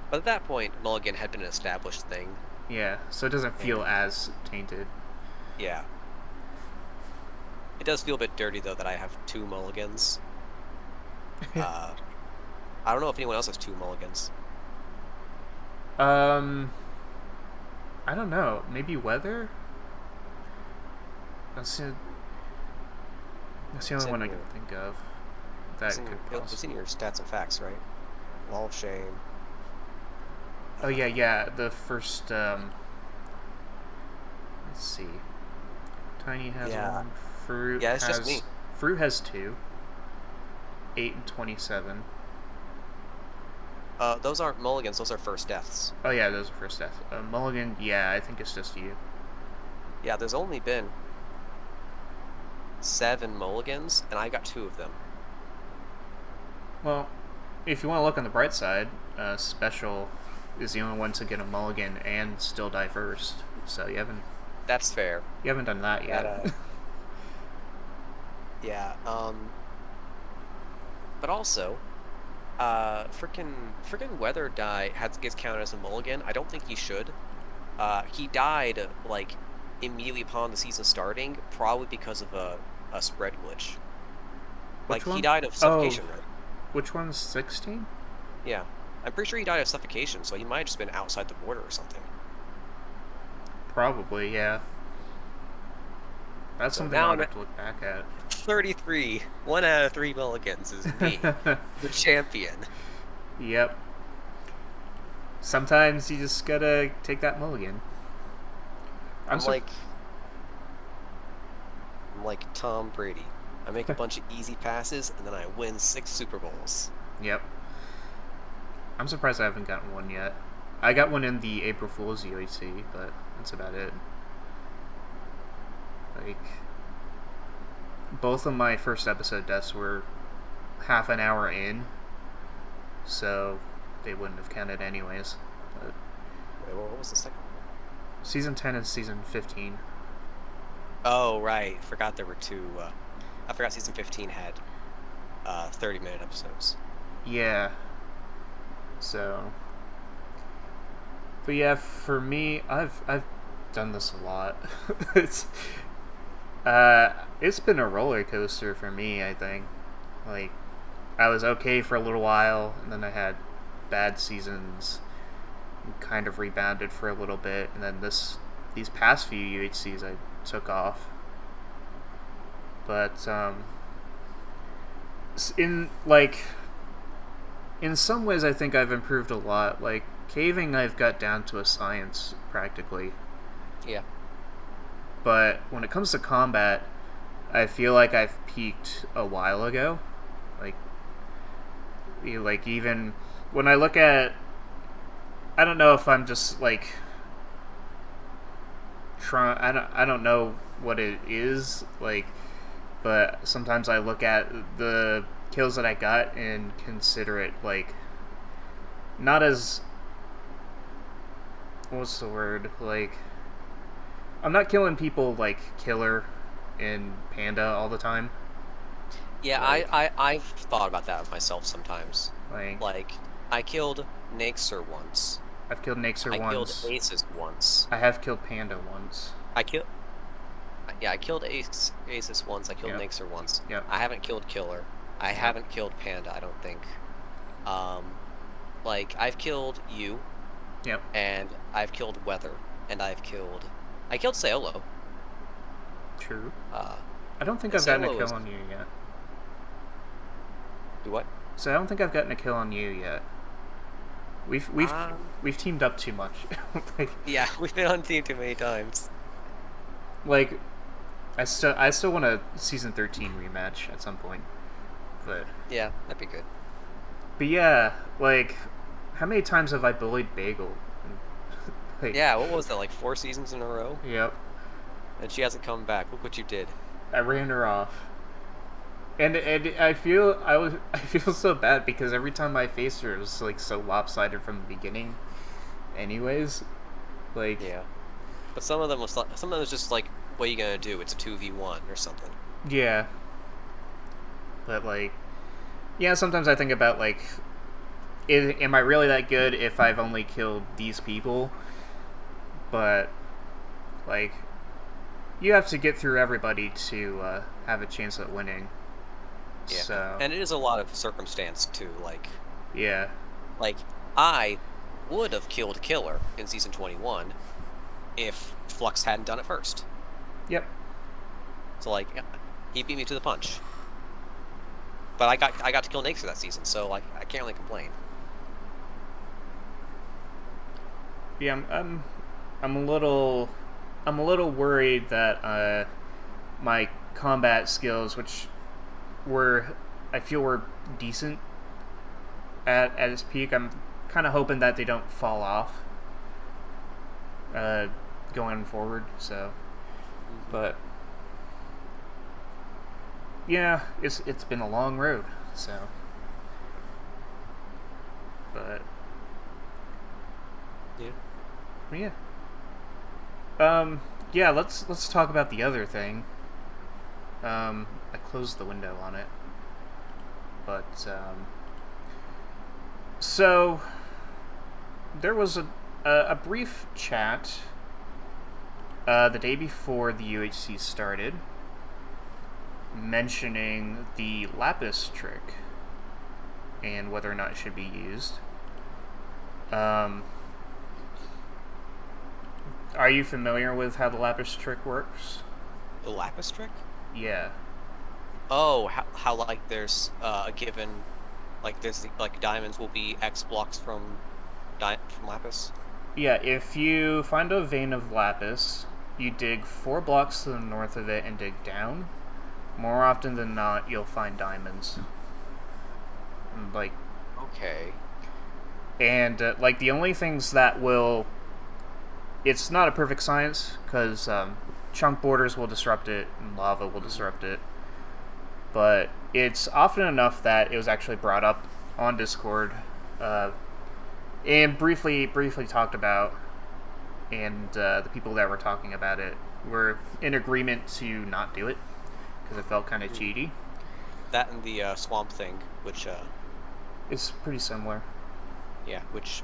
But at that point, Mulligan had been an established thing. Yeah, so it doesn't feel as tainted. Yeah. It does feel a bit dirty, though, that I have 2 mulligans. I don't know if anyone else has 2 mulligans. I don't know. Maybe weather? That's the only one I can think of. That It's in, could it's in your stats and facts, right? Wall of Shame. Oh yeah. The first. Let's see. Tiny has Yeah. one. Fruit. Yeah, it's has, just me. Fruit has 2. 8 and 27. Those aren't mulligans, those are first deaths. Oh yeah, those are first death. Mulligan. Yeah, I think it's just you. Yeah, there's only been 7 mulligans, and I got 2 of them. Well, if you want to look on the bright side, Special is the only one to get a mulligan and still die first. So you haven't That's fair. done that yet. Yeah, but also, frickin' Weather gets counted as a mulligan. I don't think he should. He died, like, immediately upon the season starting, probably because of a spread glitch. Which He one? died of suffocation, right? Which one's 16? Yeah. I'm pretty sure he died of suffocation, so he might have just been outside the border or something. Probably, yeah. That's So something now I'll have to look back at. 33. 1 out of 3 mulligans is me, the champion. Yep. Sometimes you just gotta take that mulligan. I'm like Tom Brady. I make a bunch of easy passes, and then I win 6 Super Bowls. Yep. I'm surprised I haven't gotten one yet. I got one in the April Fool's UHC, but that's about it. Like, both of my first episode deaths were half an hour in, so they wouldn't have counted anyways. But Wait, what was the second one? Season 10 and Season 15. Oh, right. Forgot there were 2. I forgot Season 15 had 30-minute episodes. Yeah. So, but yeah, for me, I've done this a lot. it's been a roller coaster for me, I think. Like, I was okay for a little while, and then I had bad seasons, kind of rebounded for a little bit, and then these past few UHCs I took off. But in some ways, I think I've improved a lot. Like, caving, I've got down to a science, practically. Yeah. But when it comes to combat, I feel like I've peaked a while ago. Like even when I look at... I don't know if I'm just, like... I don't know what it is, like... But sometimes I look at the kills that I got and consider it, like, not as, what's the word, like, I'm not killing people like Killer and Panda all the time. Yeah, Like- I've thought about that myself sometimes. Like, I killed Naxer once. I've killed Naxer I killed once. Aces once. I have killed Panda once. I killed Aces once. I killed Yep. Naxer once. Yep. I haven't killed Killer. I haven't killed Panda, I don't think. Like, I've killed you. Yep. And I've killed Weather. And I killed Saolo. True. Uh, I don't think I've gotten a Solo kill is- on you yet. do what? So I don't think I've gotten a kill on you yet. We've teamed up too much. Yeah, we've been on team too many times. Like, I still want a Season 13 rematch at some point. But Yeah, that'd be good. yeah, like, how many times have I bullied Bagel? Like, Yeah, what was that, like 4 seasons in a row? Yep. And she hasn't come back. Look what you did. I ran her off. And I feel so bad because every time I faced her, it was like so lopsided from the beginning. Anyways, like, Yeah. But some of them was just like, what are you gonna do? It's a 2v1 or something. yeah. But like, yeah, sometimes I think about like, am I really that good if I've only killed these people? But like, you have to get through everybody to have a chance at winning. Yeah. So And it is a lot of circumstance too. yeah, Like I would have killed Killer in season 21 if Flux hadn't done it first. yep, So like, yeah, he beat me to the punch. But I got to kill Naxer that season, so like I can't really complain. yeah. I'm a little worried that my combat skills, which I feel were decent at its peak, I'm kind of hoping that they don't fall off going forward. So, but yeah, it's been a long road. So, but Yeah. yeah. Let's talk about the other thing. I closed the window on it, but so there was a brief chat the day before the UHC started, mentioning the Lapis Trick and whether or not it should be used. Are you familiar with how the Lapis Trick works? The Lapis Trick? Yeah. Oh, how like there's a given, like there's like diamonds will be X blocks from Lapis. Yeah, if you find a vein of lapis, you dig 4 blocks to the north of it and dig down. More often than not, you'll find diamonds. Like, Okay. and like the only things that will, it's not a perfect science because chunk borders will disrupt it and lava will disrupt it. But it's often enough that it was actually brought up on Discord and briefly talked about, and the people that were talking about it were in agreement to not do it because it felt kind of cheaty. That and the swamp thing, which It's pretty similar. yeah, which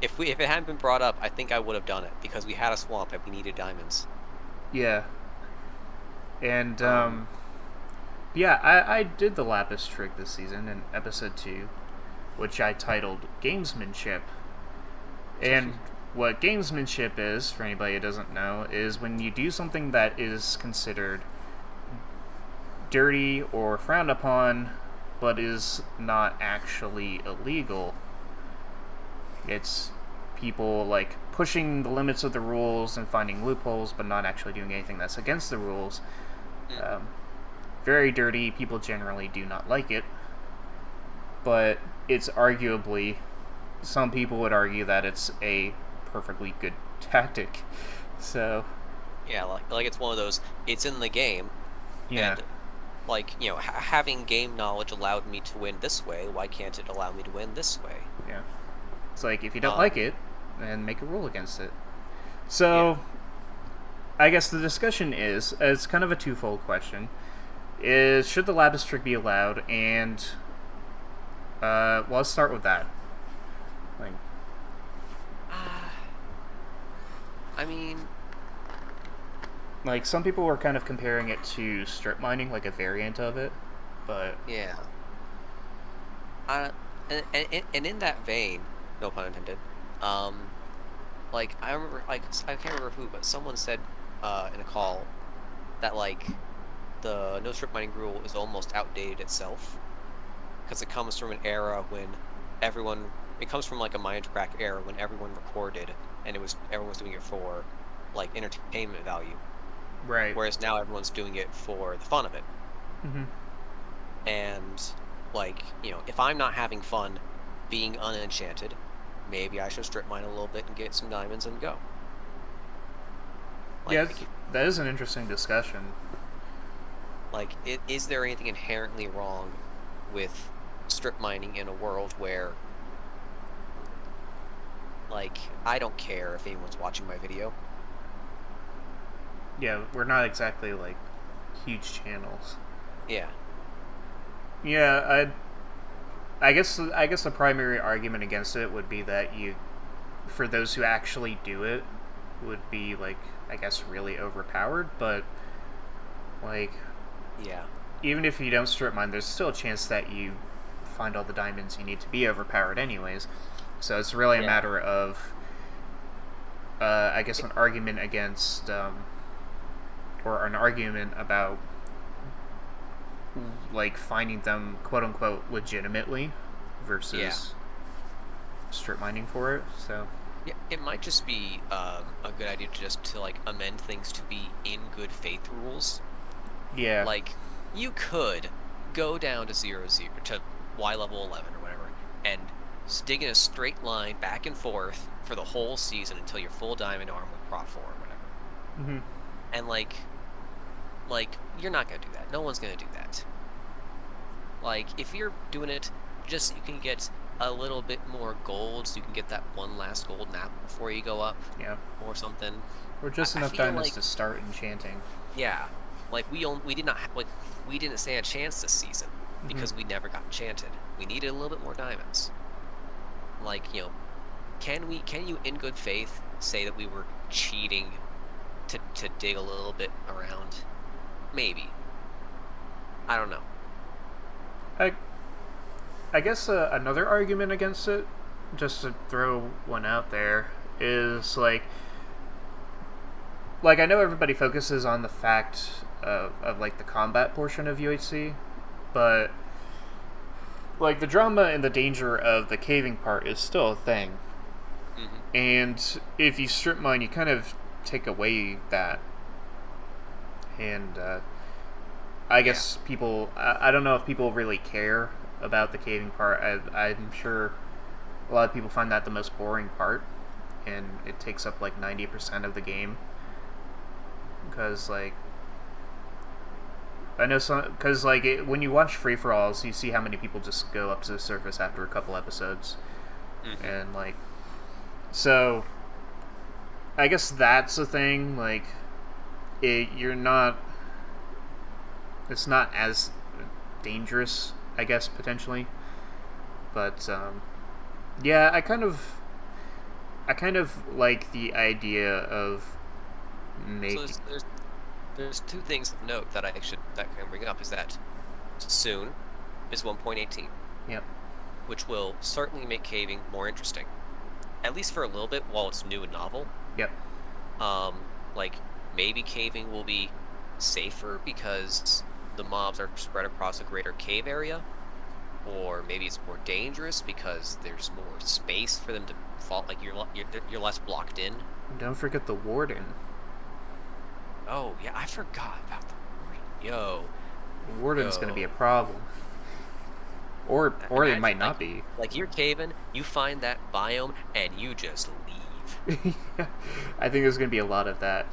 if it hadn't been brought up, I think I would have done it because we had a swamp and we needed diamonds. Yeah. And yeah, I did the Lapis Trick this season in episode 2, which I titled Gamesmanship. And what gamesmanship is, for anybody who doesn't know, is when you do something that is considered dirty or frowned upon, but is not actually illegal. It's people like pushing the limits of the rules and finding loopholes, but not actually doing anything that's against the rules. Very dirty. People generally do not like it, but it's arguably, some people would argue that it's a perfectly good tactic. So Yeah, like it's one of those. It's in the game. yeah, And, like, you know, having game knowledge allowed me to win this way. Why can't it allow me to win this way? yeah. It's like, if you don't like it, then make a rule against it. So I guess the discussion is, it's kind of a twofold question, is should the Lapis Trick be allowed? And well, let's start with that. Like, I mean, like, some people were kind of comparing it to strip mining, like a variant of it, but yeah. And in that vein, no pun intended. Like I remember, like I can't remember who, but someone said in a call that like the no strip mining rule is almost outdated itself because it comes from an era when it comes from like a Minecraft era when everyone recorded and everyone was doing it for like entertainment value, right. whereas now everyone's doing it for the fun of it. Mm-hmm. And like, you know, if I'm not having fun being unenchanted, maybe I should strip mine a little bit and get some diamonds and go. Like, Yeah, that is an interesting discussion. Like, is there anything inherently wrong with strip mining in a world where, like, I don't care if anyone's watching my video? Yeah, we're not exactly like huge channels. Yeah. Yeah, I guess the primary argument against it would be that for those who actually do it, would be like, I guess, really overpowered. But like, Yeah. even if you don't strip mine, there's still a chance that you find all the diamonds you need to be overpowered anyways. So it's really a matter of, I guess, an argument against, or an argument about, like, finding them quote-unquote legitimately versus strip mining for it. So Yeah, it might just be a good idea to like amend things to be in good faith rules. yeah, Like, you could go down to 0, to Y level 11 or whatever, and dig in a straight line back and forth for the whole season until you're full diamond arm with Prot 4 or whatever. mm-hmm. And like, you're not gonna do that. No one's gonna do that. Like, if you're doing it just so you can get a little bit more gold, so you can get that one last golden apple before you go up, Yeah, or something. or just I enough feel diamonds like- to start enchanting. Yeah, like we didn't stand a chance this season because we never got enchanted. We needed a little bit more diamonds. Like, can you in good faith say that we were cheating to dig a little bit around? Maybe. I don't know. I guess another argument against it, just to throw one out there, is like I know everybody focuses on the fact of like the combat portion of UHC, but like the drama and the danger of the caving part is still a thing. Mm-hmm. And if you strip mine, you kind of take away that. And I guess people, I don't know if people really care about the caving part. I'm sure a lot of people find that the most boring part, and it takes up like 90% of the game. Because like, I know because like when you watch free for alls, you see how many people just go up to the surface after a couple episodes, and like, so I guess that's the thing. Like, it's not as dangerous, I guess, potentially. But yeah, I kind of like the idea of making. So there's two things to note that I can bring up, is that soon is 1.18. Yep. Which will certainly make caving more interesting, at least for a little bit while it's new and novel. Yep. Like, maybe caving will be safer because the mobs are spread across a greater cave area, or maybe it's more dangerous because there's more space for them to fall. Like, you're less blocked in. Don't forget the warden. Oh yeah, I forgot about the warden. Yo, The warden's Yo. going to be a problem. Or it Imagine, might not like- be. like you're caving, you find that biome, and you just leave. I think there's going to be a lot of that.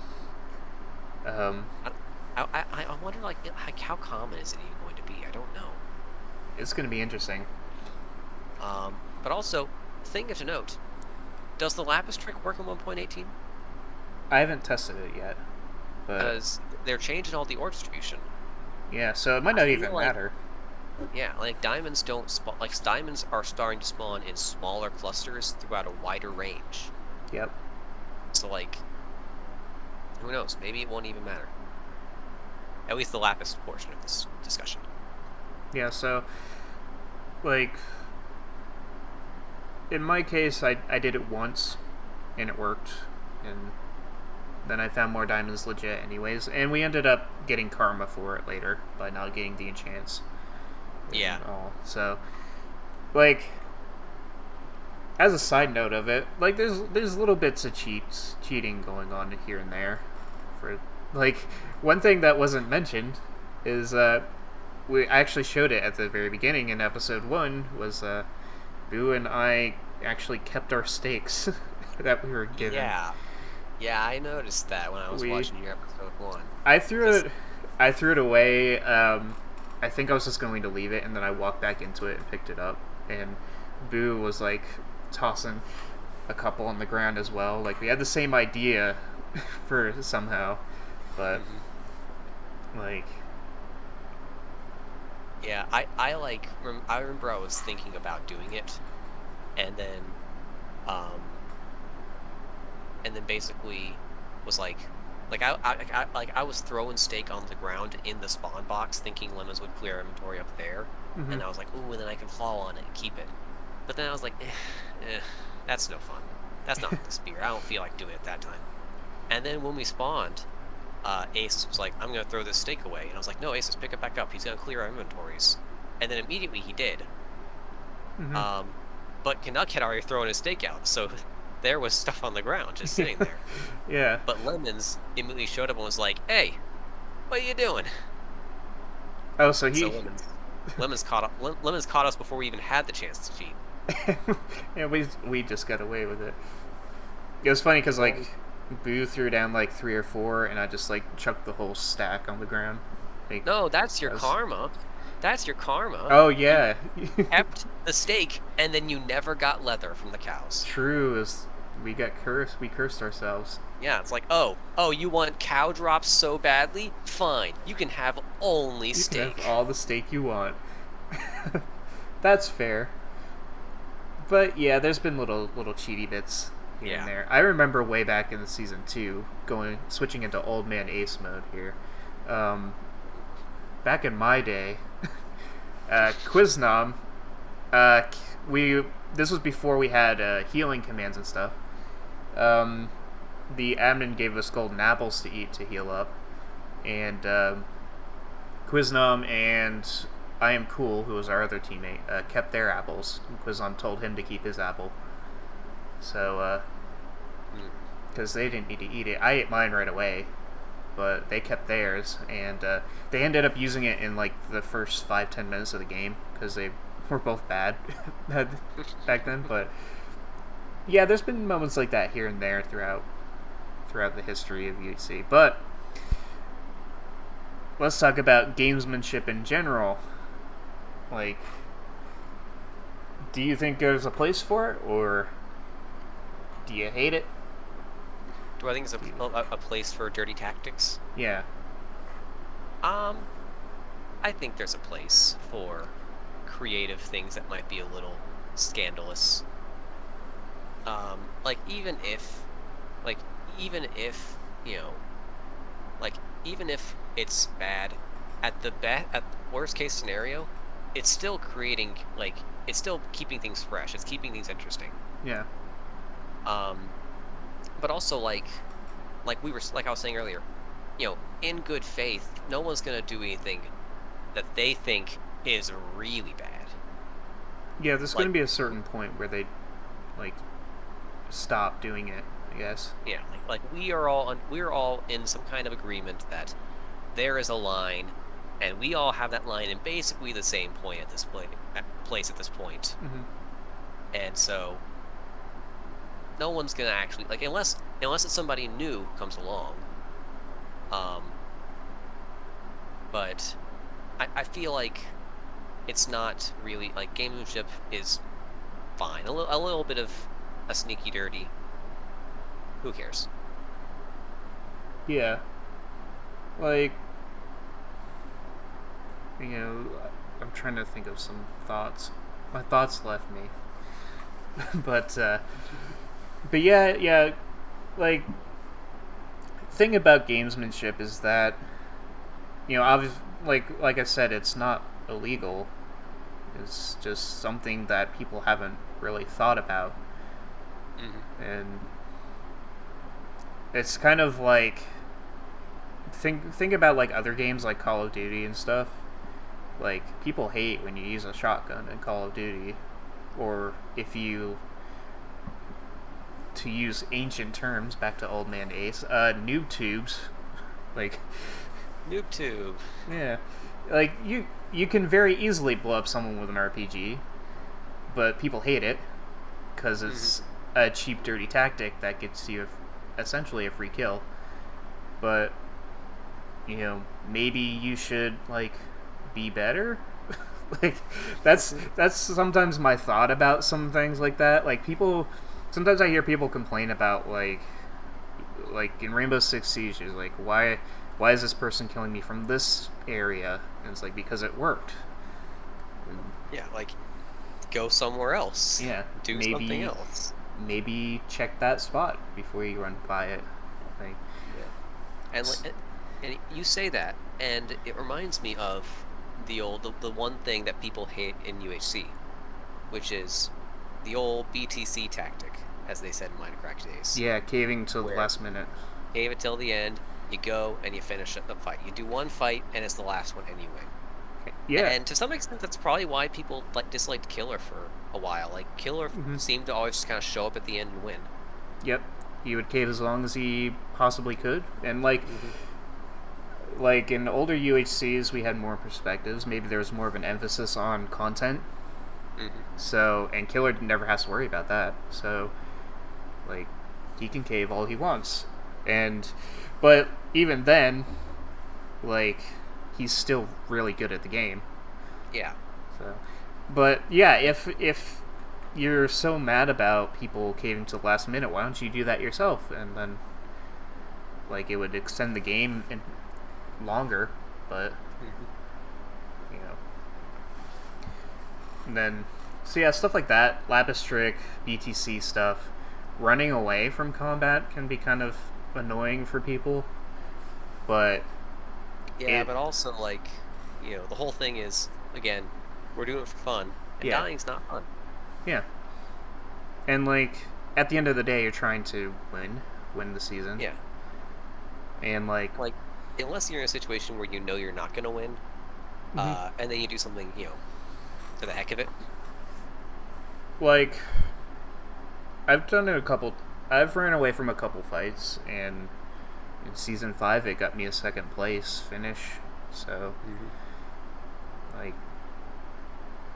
I wonder, like how common is it even going to be? I don't know. It's going to be interesting. But also, thing to note, does the Lapis Trick work in 1.18? I haven't tested it yet. But Because they're changing all the ore distribution. yeah, so it might not I even feel like- matter. Yeah, like diamonds don't spawn. Like, diamonds are starting to spawn in smaller clusters throughout a wider range. Yep. So, like, who knows? Maybe it won't even matter. At least the Lapis portion of this discussion. Yeah, so, like, in my case, I did it once, and it worked, and then I found more diamonds legit anyways, and we ended up getting karma for it later, by not getting the enchants. and Yeah. all. So, like, as a side note of it, like, there's little bits of cheating going on here and there. For, like, one thing that wasn't mentioned is, I actually showed it at the very beginning in episode 1, was Boo and I actually kept our stakes that we were given. Yeah, I noticed that when I was watching your episode 1. I threw it away. I think I was just going to leave it, and then I walked back into it and picked it up, and Boo was like tossing a couple on the ground as well. Like, we had the same idea for somehow, but like, Yeah, I remember I was thinking about doing it, and then, um, basically was I was throwing steak on the ground in the spawn box, thinking lemons would clear inventory up there, Mhm. and I was like, ooh, and then I can fall on it and keep it. But then I was like, that's no fun. That's not the spear. I don't feel like doing it that time. And then when we spawned, Ace was like, I'm gonna throw this steak away, and I was like, no, Ace, pick it back up. He's gonna clear our inventories. And then immediately he did. Mhm. But Canuck had already thrown his steak out, so there was stuff on the ground just sitting there. Yeah. But Lemons immediately showed up and was like, hey, what are you doing? Oh, so he. So Lemons caught us before we even had the chance to cheat. Yeah, we just got away with it. It was funny because like Boo threw down like 3 or 4, and I just like chucked the whole stack on the ground. Like, No, that's your that was- karma. That's your karma. Oh yeah. You kept the steak, and then you never got leather from the cows. True. Is we got cursed. We cursed ourselves. Yeah, it's like, oh, you want cow drops so badly? Fine, you can have only You steak. can have all the steak you want. That's fair. But yeah, there's been little cheaty bits here and there. I remember way back in the season 2, switching into Old Man Ace mode here. Back in my day, Quiznam, this was before we had healing commands and stuff. The admin gave us golden apples to eat to heal up, and Quiznam and I Am Cool, who was our other teammate, kept their apples. Quiznam told him to keep his apple. So, because they didn't need to eat it. I ate mine right away, but they kept theirs, and they ended up using it in like the first 5-10 minutes of the game because they were both bad back then. But yeah, there's been moments like that here and there throughout the history of UHC. But let's talk about gamesmanship in general. Like, do you think there's a place for it, or do you hate it? Do I think it's a place for dirty tactics? Yeah. I think there's a place for creative things that might be a little scandalous. Even if even if it's bad, at the worst case scenario, it's still creating, it's still keeping things fresh. It's keeping things interesting. Yeah. But also like I was saying earlier, in good faith, no one's gonna do anything that they think is really bad. Yeah, there's going to be a certain point where they stop doing it, I guess. Yeah, we're all in some kind of agreement that there is a line, and we all have that line in basically the same point at this place at this point. Mm-hmm. And so no one's gonna actually unless it's somebody new comes along. But I feel like it's not really gamesmanship is fine. A little bit of a sneaky dirty. Who cares? Yeah. I'm trying to think of some thoughts. My thoughts left me. but yeah, thing about gamesmanship is that, obviously, like I said, it's not illegal. It's just something that people haven't really thought about. Mm-hmm. And it's kind of like, think about other games like Call of Duty and stuff. People hate when you use a shotgun in Call of Duty, or if you, to use ancient terms, back to Old Man Ace, noob tubes. Noob tube. Yeah. You can very easily blow up someone with an RPG, but people hate it because it's a cheap, dirty tactic that gets you essentially a free kill. But, maybe you should, be better? That's sometimes my thought about some things like that. Sometimes I hear people complain about, in Rainbow Six Siege, is why is this person killing me from this area? And it's because it worked. Yeah, like go somewhere else. Yeah, Do something else. Maybe check that spot before you run by it. Like, And you say that, and it reminds me of the one thing that people hate in UHC, which is the old BTC tactic, as they said in Minecraft days. yeah, caving till the Where- last minute. Cave it till the end. You go and you finish the fight. You do one fight, and it's the last one, and you win. Yeah, And to some extent, that's probably why people disliked Killer for a while. Like Killer seemed to always just kind of show up at the end and win. yep. He would cave as long as he possibly could, and like in older UHCs, we had more perspectives. Maybe there was more of an emphasis on content. So, and Killer never has to worry about that. So, like, he can cave all he wants, but even then, like, he's still really good at the game. Yeah. So, but yeah, if you're so mad about people caving to the last minute, why don't you do that yourself? And then, like, it would extend the game longer, but you know. And then, so yeah, stuff like that, Lapis Trick, BTC stuff, running away from combat can be kind of annoying for people, but Yeah, but also, like, the whole thing is, again, we're doing it for fun, and Yeah. dying's not fun. yeah. And, like, at the end of the day, you're trying to win the season. Yeah. And, like, Unless you're in a situation where you know you're not going to win, and then you do something, for the heck of it. like, I've done it I've ran away from a couple fights, and in Season 5, it got me a 2nd place finish, so, like,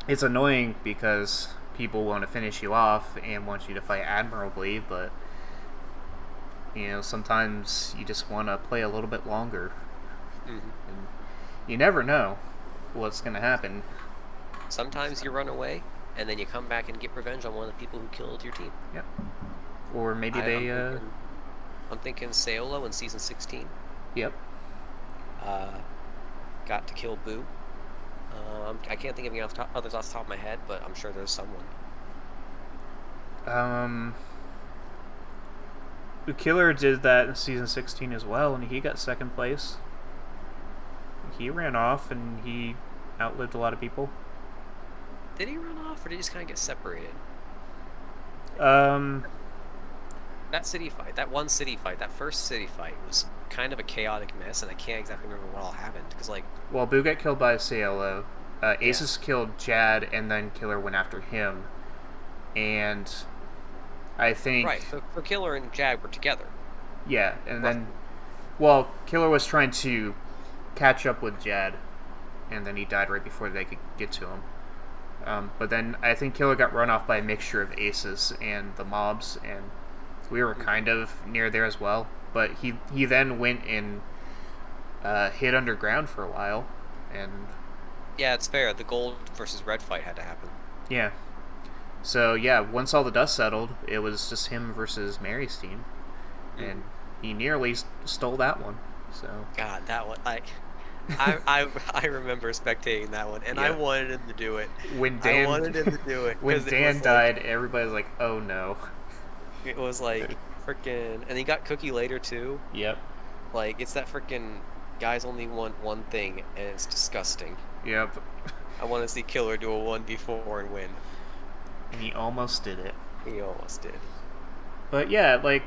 it's annoying because people want to finish you off and want you to fight admirably, but, sometimes you just want to play a little bit longer. And you never know what's going to happen. Sometimes you run away, and then you come back and get revenge on one of the people who killed your team. Yep. Or maybe I'm thinking Seolo in Season 16. Yep. Got to kill Boo. I can't think of any others off the top of my head, but I'm sure there's someone. The Killer did that in Season 16 as well, and he got 2nd place. He ran off, and he outlived a lot of people. Did he run off, or did he just kind of get separated? Um, That city fight, that first city fight was kind of a chaotic mess, and I can't exactly remember what all happened, because, like... well, Boo got killed by Cielo. Asus killed Jad, and then Killer went after him. And I think... Right, so Killer and Jag were together. Yeah, and then... well, Killer was trying to catch up with Jad, and then he died right before they could get to him. But then I think Killer got run off by a mixture of Aces and the mobs, and we were kind of near there as well. But he then went and hid underground for a while, and... yeah, it's fair. The gold versus red fight had to happen. yeah. So, yeah, once all the dust settled, it was just him versus Mary's team. And he nearly stole that one, so... God, that one, I remember spectating that one, and I Yeah. wanted him to do it. When I wanted him to do it. when 'cause it Dan was died, everybody was like, oh no. it was like, freaking... and he got Cookie later, too. Yep. Like, it's that freaking guys only want one thing, and it's disgusting. Yep. I want to see Killer do a 1v4 and win. And he almost did it. He almost did. But yeah, like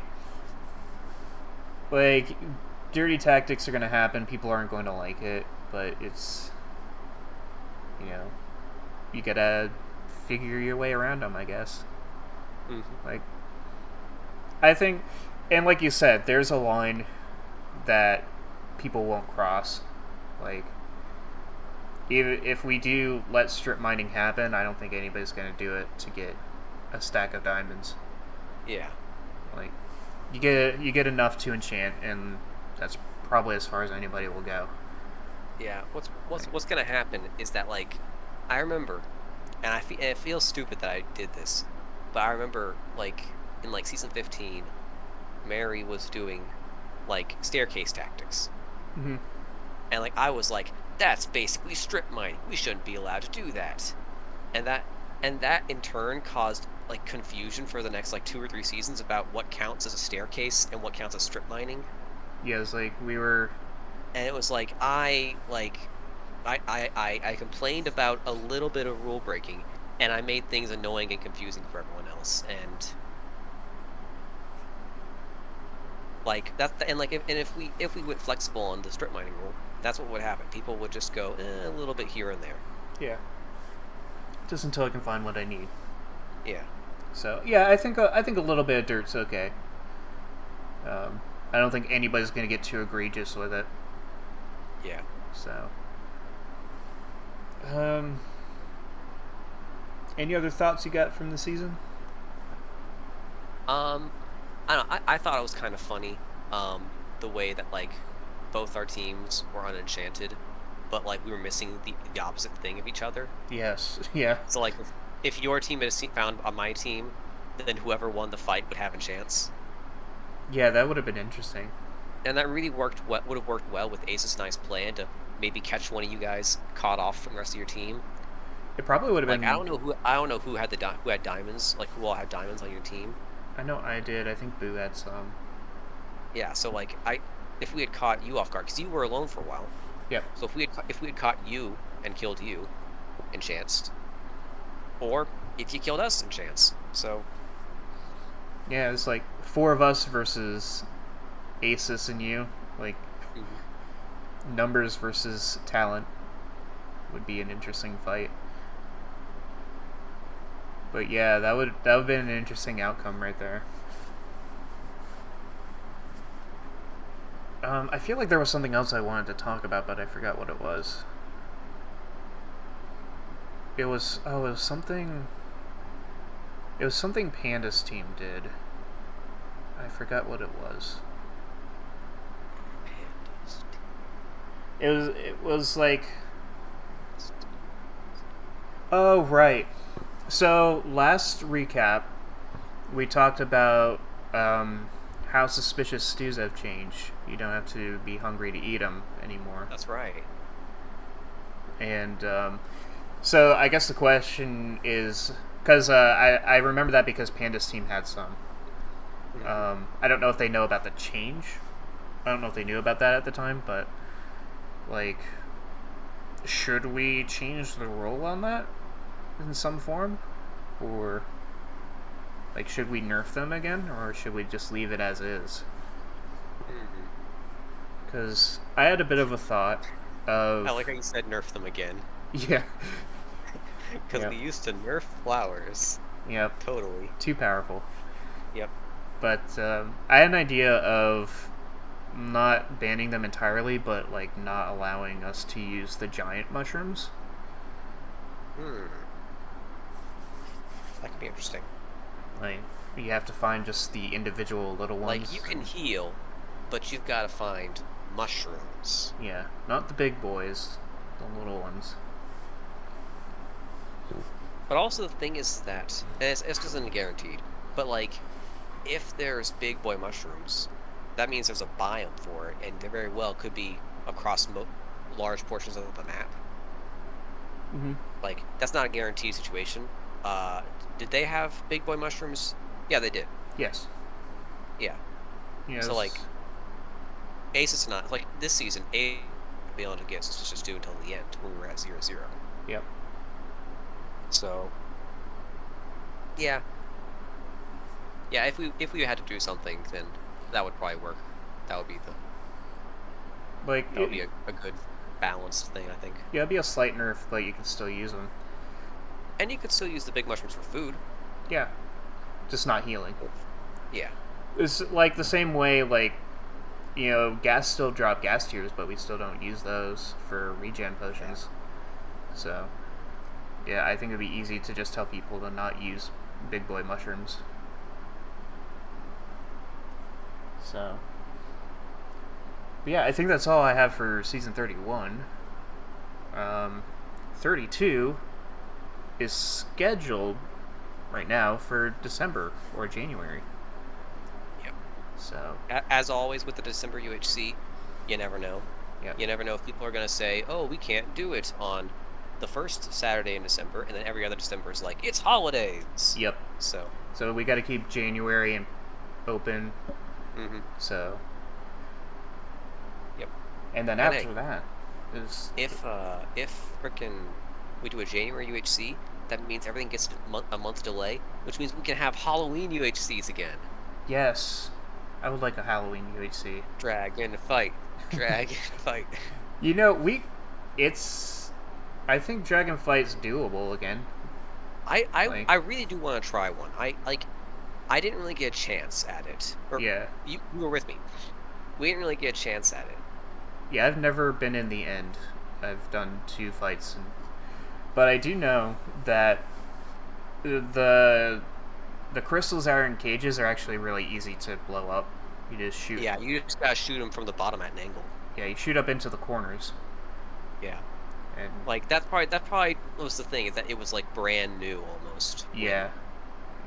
dirty tactics are going to happen. People aren't going to like it, but it's, you gotta figure your way around them, I guess. Like, I think, and like you said, there's a line that people won't cross. Like, if we do let strip mining happen, I don't think anybody's going to do it to get a stack of diamonds. Yeah. Like, you get enough to enchant, and that's probably as far as anybody will go. Yeah. What's gonna happen is that, like, I remember, and it feels stupid that I did this, but I remember, like, in like Season 15, Mary was doing like staircase tactics, Mm-hmm. and like I was like, that's basically strip mining. We shouldn't be allowed to do that. and that in turn caused like confusion for the next like 2 or 3 seasons about what counts as a staircase and what counts as strip mining. Yeah, it's like we were. And it was like I complained about a little bit of rule breaking, and I made things annoying and confusing for everyone else. And like if we went flexible on the strip mining rule, that's what would happen. People would just go a little bit here and there. Yeah. Just until I can find what I need. Yeah. So yeah, I think a little bit of dirt's okay. I don't think anybody's gonna get too egregious with it. Yeah. So. Any other thoughts you got from the season? I don't know. I thought it was kind of funny, the way that like both our teams were unenchanted, but like we were missing the opposite thing of each other. Yes. Yeah. So like if your team had found on my team, then whoever won the fight would have a chance. Yeah, that would have been interesting. And that really would have worked well with Ace's nice plan to maybe catch one of you guys caught off from the rest of your team. It probably would have Like been. I don't know who had who had diamonds, like who all had diamonds on your team. I know I did. I think Boo had some. Yeah, so like if we had caught you off guard, because you were alone for a while. Yep. So if we had caught you and killed you, and chanced, or if you killed us and chance, so. Yeah, it's like 4 of us versus Asus and you. Like numbers versus talent would be an interesting fight. But yeah, that would have been an interesting outcome right there. I feel like there was something else I wanted to talk about, but I forgot what it was. It was something. It was something Panda's team did. I forgot what it was. It was like. Oh right. So last recap, we talked about how suspicious stews have changed. You don't have to be hungry to eat them anymore. That's right. And so I guess the question is, because I remember that because Panda's team had some. I don't know if they know about the change. I don't know if they knew about that at the time, but like, should we change the rule on that in some form, or like should we nerf them again, or should we just leave it as is? Because I had a bit of a thought of. I like how you said nerf them again. Yeah. Because we used to nerf flowers. Yep. Totally. Too powerful. Yep. But I had an idea of not banning them entirely, but like not allowing us to use the giant mushrooms. That could be interesting. Like, you have to find just the individual little ones. Like, you can heal, but you've got to find mushrooms. Yeah, not the big boys, the little ones. But also the thing is that, and it's isn't guaranteed, but like, if there's big boy mushrooms, that means there's a biome for it, and there very well could be across large portions of the map. Like, that's not a guaranteed situation. Did they have big boy mushrooms? Yeah, they did. Yes. Yeah. Yes. So like, Ace is not like this season. Ace be able to get suspicious do until the end when we were at 0-0. Yep. So. Yeah. Yeah. If we had to do something, then that would probably work. That would be Like, that would be a good balanced thing, I think. Yeah, it'd be a slight nerf, but you can still use them. And you could still use the big mushrooms for food. Yeah. Just not healing. Yeah. It's like the same way, like, you know, gas still drop gas tiers, but we still don't use those for regen potions. So, yeah, I think it'd be easy to just tell people to not use big boy mushrooms. So, but yeah, I think that's all I have for season 31. 32 is scheduled right now for December or January. Yep. So, As always with the December UHC, you never know. yeah. You never know if people are going to say, "Oh, we can't do it on the first Saturday in December, and then every other December is like, it's holidays. Yep. So we got to keep January and open. Mm-hmm. So. Yep. And then And after hey, that is. If frickin' we do a January UHC, that means everything gets a month delay, which means we can have Halloween UHCs again. Yes, I would like a Halloween UHC. Dragon fight. Dragon fight. You know, I think Dragon Fight's doable again. I really do want to try one. I didn't really get a chance at it. Or, Yeah. You were with me. We didn't really get a chance at it. Yeah, I've never been in the end. I've done 2 fights, but I do know that the crystals that are in cages are actually really easy to blow up. You just shoot. Yeah, you just gotta shoot them from the bottom at an angle. Yeah, you shoot up into the corners. Yeah. And Like that probably was the thing, is that it was like brand new almost. yeah.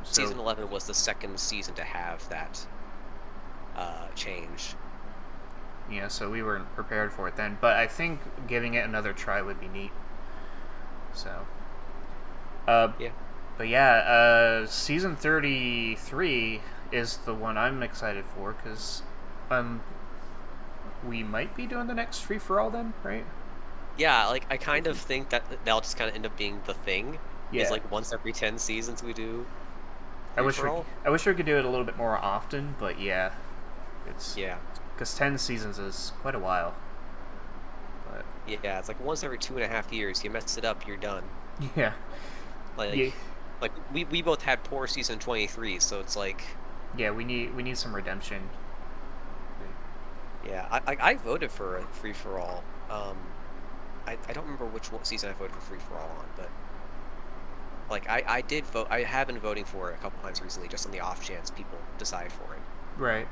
So, Season 11 was the second season to have that change. yeah, so we weren't prepared for it then, but I think giving it another try would be neat. So. Yeah. But yeah, season 33 is the one I'm excited for, because we might be doing the next free-for-all then, right? Yeah, like I kind of think that that'll just kind of end up being the thing. Yeah. It's like once every 10 seasons we do. I wish free-for-all. we could do it a little bit more often, but yeah, it's Yeah. because 10 seasons is quite a while. But Yeah, it's like once every 2.5 years. You mess it up, you're done. yeah, Like, yeah, like we both had poor season 23, so it's like, yeah. We need some redemption. yeah. I voted for a free for all. I don't remember which season I voted for free for all on, but like I did vote. I have been voting for it a couple times recently, just on the off chance people decide for it. Right.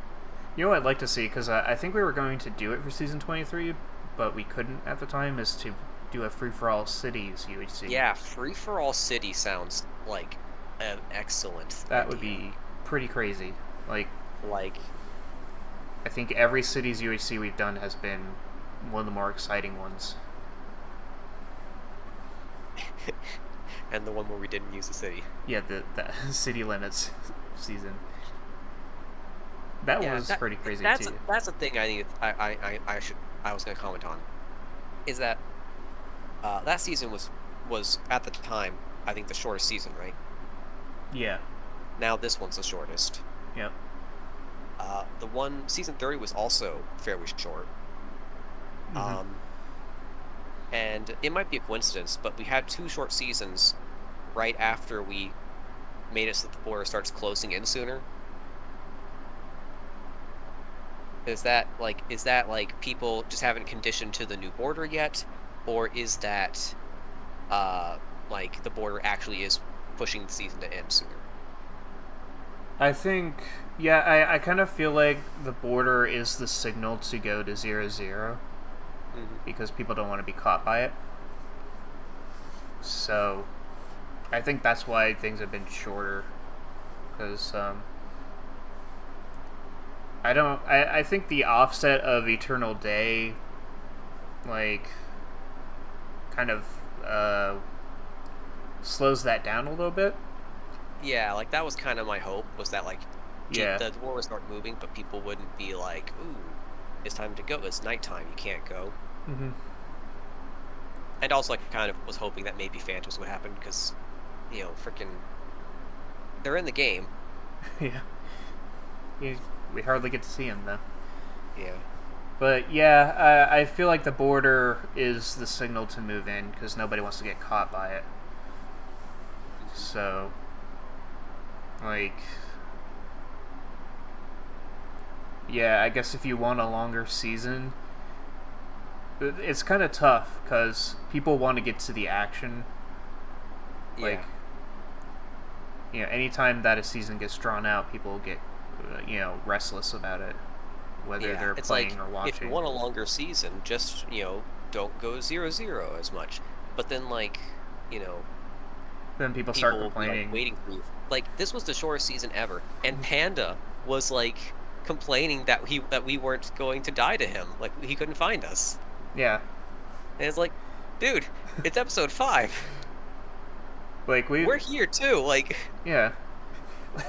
You know what I'd like to see, because I think we were going to do it for season 23, but we couldn't at the time, is to do a free-for-all cities UHC. Yeah, free for all city sounds like an excellent. That would idea. be pretty crazy. Like, Like, I think every cities UHC we've done has been one of the more exciting ones. and the one where we didn't use the city. Yeah, the city limits season. That Yeah, was pretty crazy that's too. that's the thing I need. I was gonna comment on, is that that season was at the time, I think, the shortest season, right? Yeah. Now this one's the shortest. Yep. The one season 30 was also fairly short. Mhm. And it might be a coincidence, but we had 2 short seasons right after we made it so that the border starts closing in sooner. Is that like people just haven't conditioned to the new border yet, or is that like the border actually is pushing the season to end sooner? I think, yeah, I kind of feel like the border is the signal to go to 0-0, because people don't want to be caught by it. So, I think that's why things have been shorter, because I think the offset of Eternal Day, like, kind of slows that down a little bit. Yeah, like that was kind of my hope, was that like Yeah. the war would start moving, but people wouldn't be like, ooh, it's time to go, it's nighttime, you can't go. Mm-hmm. And also, like, kind of was hoping that maybe Phantoms would happen, because, you know, freaking, they're in the game. Yeah. We hardly get to see him, though. Yeah. But, yeah, I feel like the border is the signal to move in, because nobody wants to get caught by it. So, like, yeah, I guess if you want a longer season, it's kind of tough, because people want to get to the action. Like, you know, anytime that a season gets drawn out, people get, you know, restless about it, whether they're it's playing like, or watching. if you want a longer season, just, you know, don't go 0-0 as much. But then, like, you know, Then people people start will be, complaining. like, waiting for you. Like, this was the shortest season ever, and Panda was, like, complaining that we weren't going to die to him. Like, he couldn't find us. Yeah. And it's like, dude, it's episode 5. Like We're here too. Like, yeah.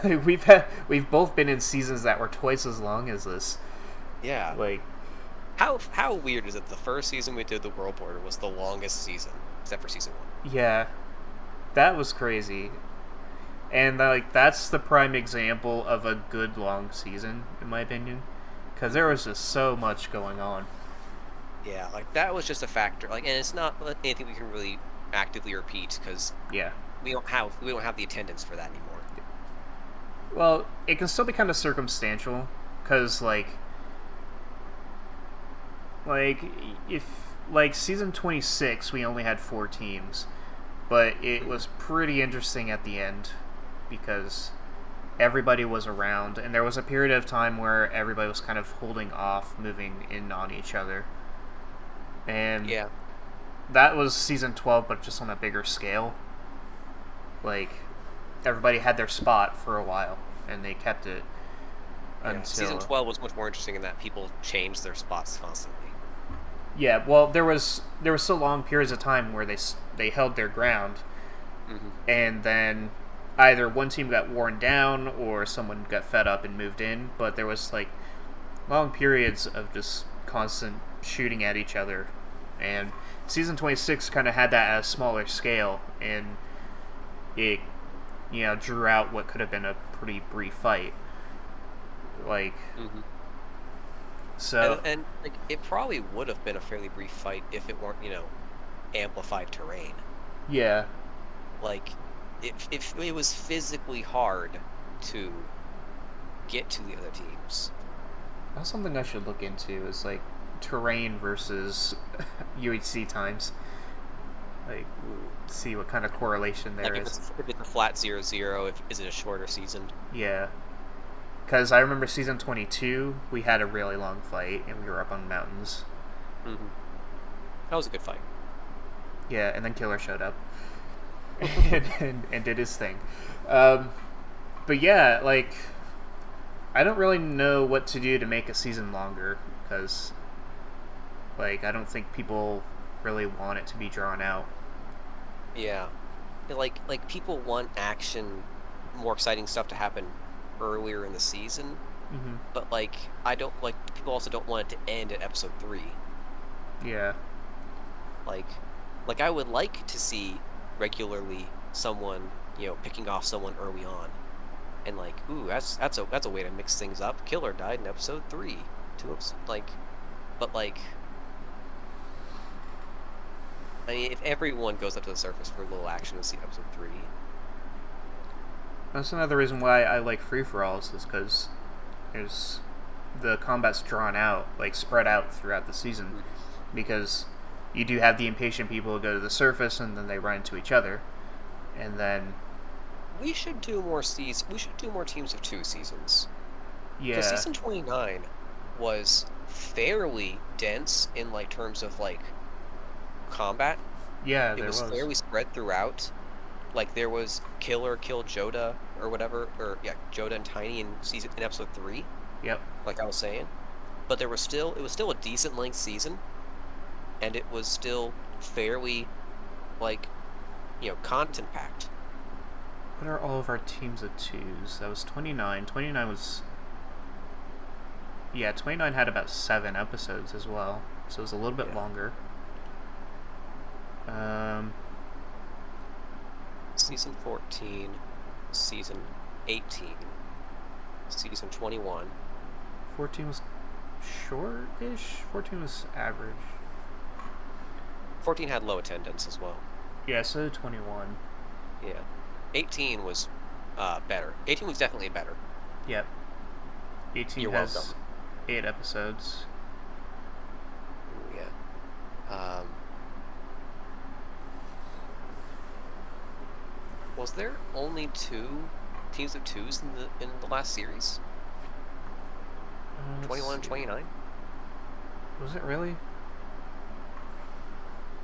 We've both been in seasons that were twice as long as this. yeah. Like, How weird is it? The first season we did the World Border was the longest season, except for season 1. yeah, that was crazy. And like that's the prime example of a good long season, in my opinion, because there was just so much going on. Yeah, like that was just a factor. Like, and it's not anything we can really actively repeat because Yeah. we don't have the attendance for that anymore. Well, it can still be kind of circumstantial, because like if like season 26 we only had 4 teams, but it was pretty interesting at the end because everybody was around, and there was a period of time where everybody was kind of holding off moving in on each other, and Yeah. that was season 12, but just on a bigger scale. Like, everybody had their spot for a while, and they kept it until... Season 12 was much more interesting in that people changed their spots constantly. Yeah, well, there was so long periods of time where they held their ground, and then either one team got worn down or someone got fed up and moved in, but there was, like, long periods of just constant shooting at each other, and season 26 kind of had that at a smaller scale, and it, drew out what could have been a pretty brief fight. Like, so... And like, it probably would have been a fairly brief fight if it weren't, amplified terrain. Yeah. Like, if it was physically hard to get to the other teams. That's something I should look into, is, like, terrain versus UHC times. Like, see what kind of correlation there Like, is. if it's a flat 0-0, is it a shorter season? Yeah. Because I remember season 22, we had a really long fight, and we were up on mountains. That was a good fight. Yeah, and then Killer showed up. and did his thing. But yeah, like, I don't really know what to do to make a season longer, because, like, I don't think people really want it to be drawn out. Yeah. Like people want action, more exciting stuff to happen earlier in the season, but, like, people also don't want it to end at episode 3. Yeah. Like I would like to see regularly someone, picking off someone early on, and like, ooh, that's a way to mix things up. Killer died in episode 3. But like, I mean, if everyone goes up to the surface for a little action to see episode 3. That's another reason why I like free-for-alls, is because the combat's drawn out, like, spread out throughout the season, because you do have the impatient people who go to the surface, and then they run into each other, and then... We should do more teams of 2 seasons. Yeah. Because season 29 was fairly dense in, like, terms of, like, combat. Yeah, It was fairly spread throughout. Like, there was Killer killed Joda or whatever, Joda and Tiny in episode 3. Yep. Like I was saying. But it was still a decent length season, and it was still fairly, like, content packed. What are all of our teams of 2s? That was 29. 29 was... Yeah, 29 had about 7 episodes as well, so it was a little bit longer. Season 14, Season 18, Season 21. 14 was short-ish? 14 was average. 14 had low attendance as well. Yeah, so did 21. Yeah. 18 was better. 18 was definitely better. Yep. 18 You're has welcome. 8 episodes. Yeah. Was there only 2 teams of 2s in the last series? 21 and 29? Was it really?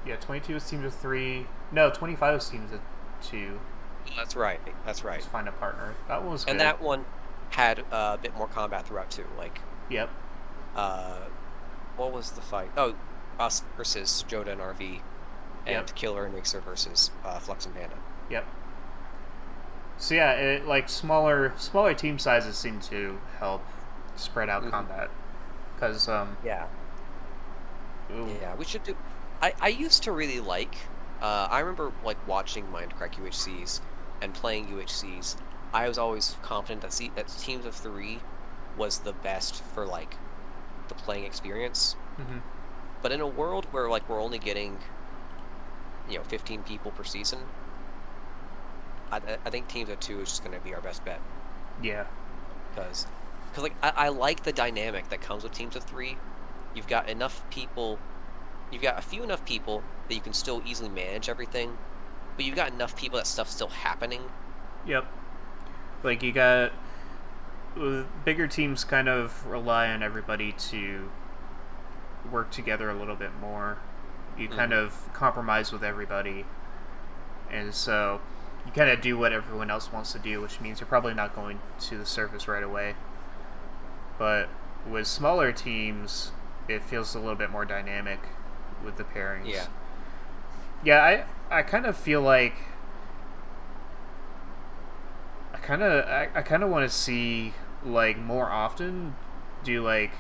Yeah, 22 was teams of 3. No, 25 was teams of 2. That's right. Let's find a partner. That one was good. And that one had a bit more combat throughout too. Like, Yep. what was the fight? Oh, us versus Joda and RV. and Yep. Killer and Mixer versus Flux and Panda. Yep. So yeah, like smaller team sizes seem to help spread out combat, because Yeah. Yeah, we should do. I used to really like. I remember like watching Mindcrack UHCs and playing UHCs. I was always confident that teams of 3 was the best for like the playing experience. Mhm. But in a world where like we're only getting 15 people per season, I think teams of 2 is just going to be our best bet. Yeah. Because like I like the dynamic that comes with teams of 3. You've got enough people. You've got a few enough people that you can still easily manage everything, but you've got enough people that stuff's still happening. Yep. Like you got bigger teams kind of rely on everybody to work together a little bit more. You kind of compromise with everybody, and so you kind of do what everyone else wants to do, which means you're probably not going to the surface right away. But with smaller teams, it feels a little bit more dynamic with the pairings. Yeah. Yeah, I kind of feel like I kind of want to see like more often do like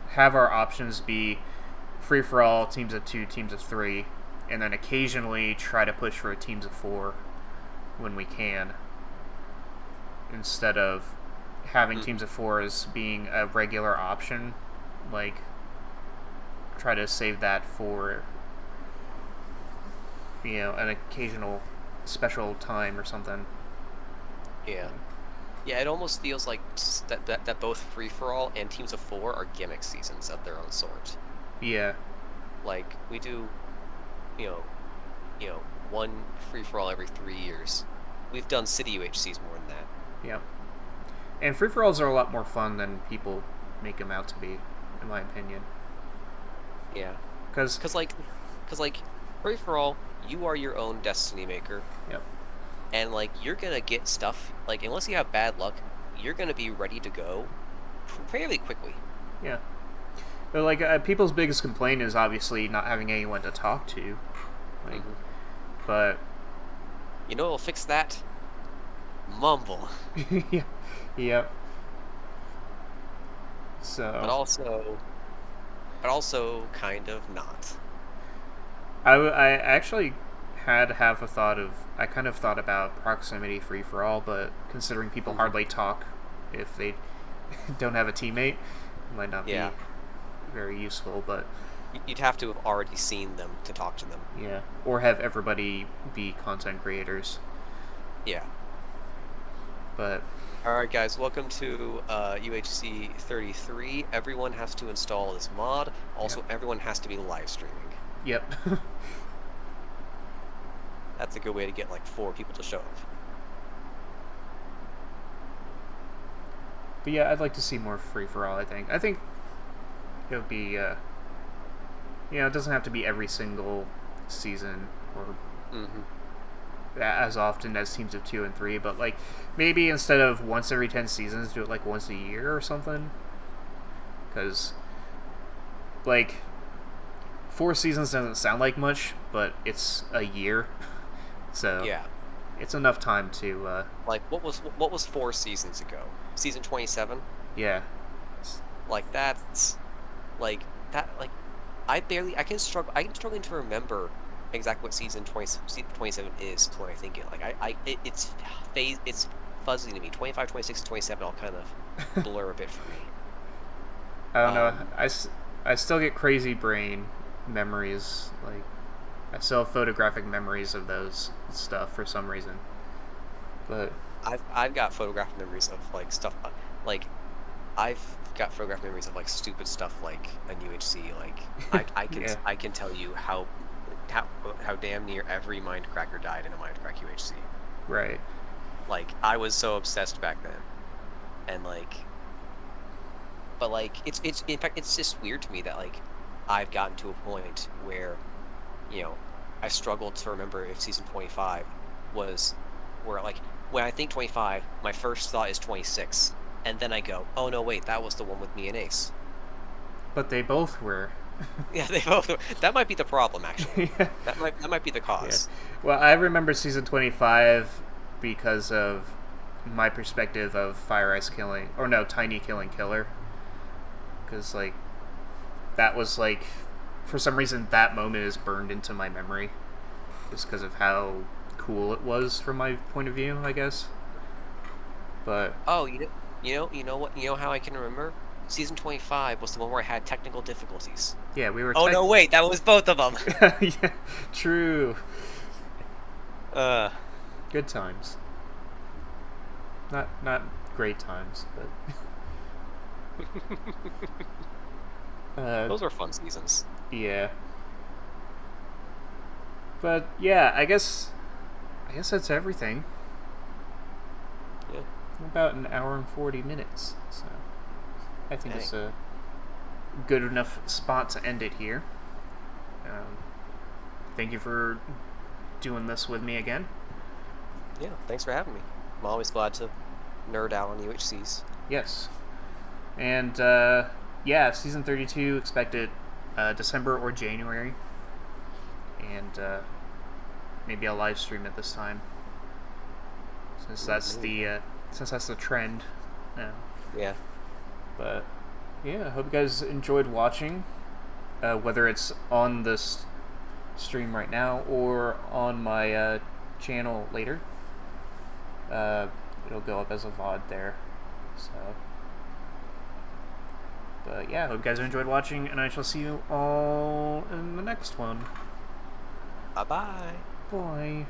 have our options be free for all, teams of 2, teams of 3, and then occasionally try to push for a teams of 4 when we can, instead of having teams of 4 as being a regular option. Like try to save that for an occasional special time or something. Yeah. Yeah, it almost feels like that both free for all and teams of 4 are gimmick seasons of their own sort. Yeah. Like we do, one free for all every 3 years. We've done city UHCs more than that. Yep. And free for alls are a lot more fun than people make them out to be, in my opinion. Yeah. Because free for all, you are your own destiny maker. Yep. And like you're gonna get stuff like unless you have bad luck, you're gonna be ready to go fairly quickly. Yeah. But like people's biggest complaint is obviously not having anyone to talk to. Like, but what'll fix that? Mumble. yeah. Yep. So. But also kind of not. I actually had half a thought of. I kind of thought about proximity free for all, but considering people hardly talk if they don't have a teammate, it might not be very useful. But you'd have to have already seen them to talk to them. Yeah, or have everybody be content creators. Yeah. But alright guys, welcome to UHC 33. Everyone has to install this mod. Also, everyone has to be live streaming. Yep. That's a good way to get like 4 people to show up. But yeah, I'd like to see more free for all. I think it would be. It doesn't have to be every single season or as often as teams of 2 and 3, but like maybe instead of once every 10 seasons, do it like once a year or something. Because like 4 seasons doesn't sound like much, but it's a year, so yeah, it's enough time to. Like what was 4 seasons ago? Season 27. Yeah. Like that's like that like I can struggle to remember exactly what season 27 is when I think it. Like it's fuzzy to me. 25, 26, and 27 all kind of blur a bit for me. I don't know. I still get crazy brain memories. Like I still have photographic memories of those stuff for some reason. But I've got photographic memories of like stuff like I've got photographic memories of like stupid stuff like a UHC. Like I can tell you how damn near every Mindcracker died in a Mindcrack UHC. Right. Like I was so obsessed back then, and like, but like it's in fact it's just weird to me that like I've gotten to a point where, I struggled to remember if season 25 was where like when I think 25, my first thought is 26, and then I go, oh no wait, that was the one with me and Ace. But they both were. Yeah, they both were. That might be the problem, actually. Yeah. That might be the cause. Well, I remember season 25 because of my perspective of Fire Ice killing, or no, Tiny killing Killer. Because, like, that was, like, for some reason, that moment is burned into my memory. Just because of how cool it was from my point of view, I guess. But, Oh, you know what? You know how I can remember? Season 25 was the one where I had technical difficulties. yeah, we were... Oh no, wait, that was both of them. Yeah, true. Uh, Good times. Not great times, but... those were fun seasons. Yeah. But yeah, I guess that's everything. Yeah. About an hour and 40 minutes. So I think Dang. it's a good enough spot to end it here. Thank you for doing this with me again. Yeah, thanks for having me. I'm always glad to nerd out on UHCs. Yes. And yeah, season 32 expected December or January. And maybe a live stream at this time. Since that's the trend now. Yeah. But yeah, I hope you guys enjoyed watching. Whether it's on this stream right now or on my channel later. It'll go up as a VOD there. So, but yeah, hope you guys enjoyed watching, and I shall see you all in the next one. Bye-bye. Bye.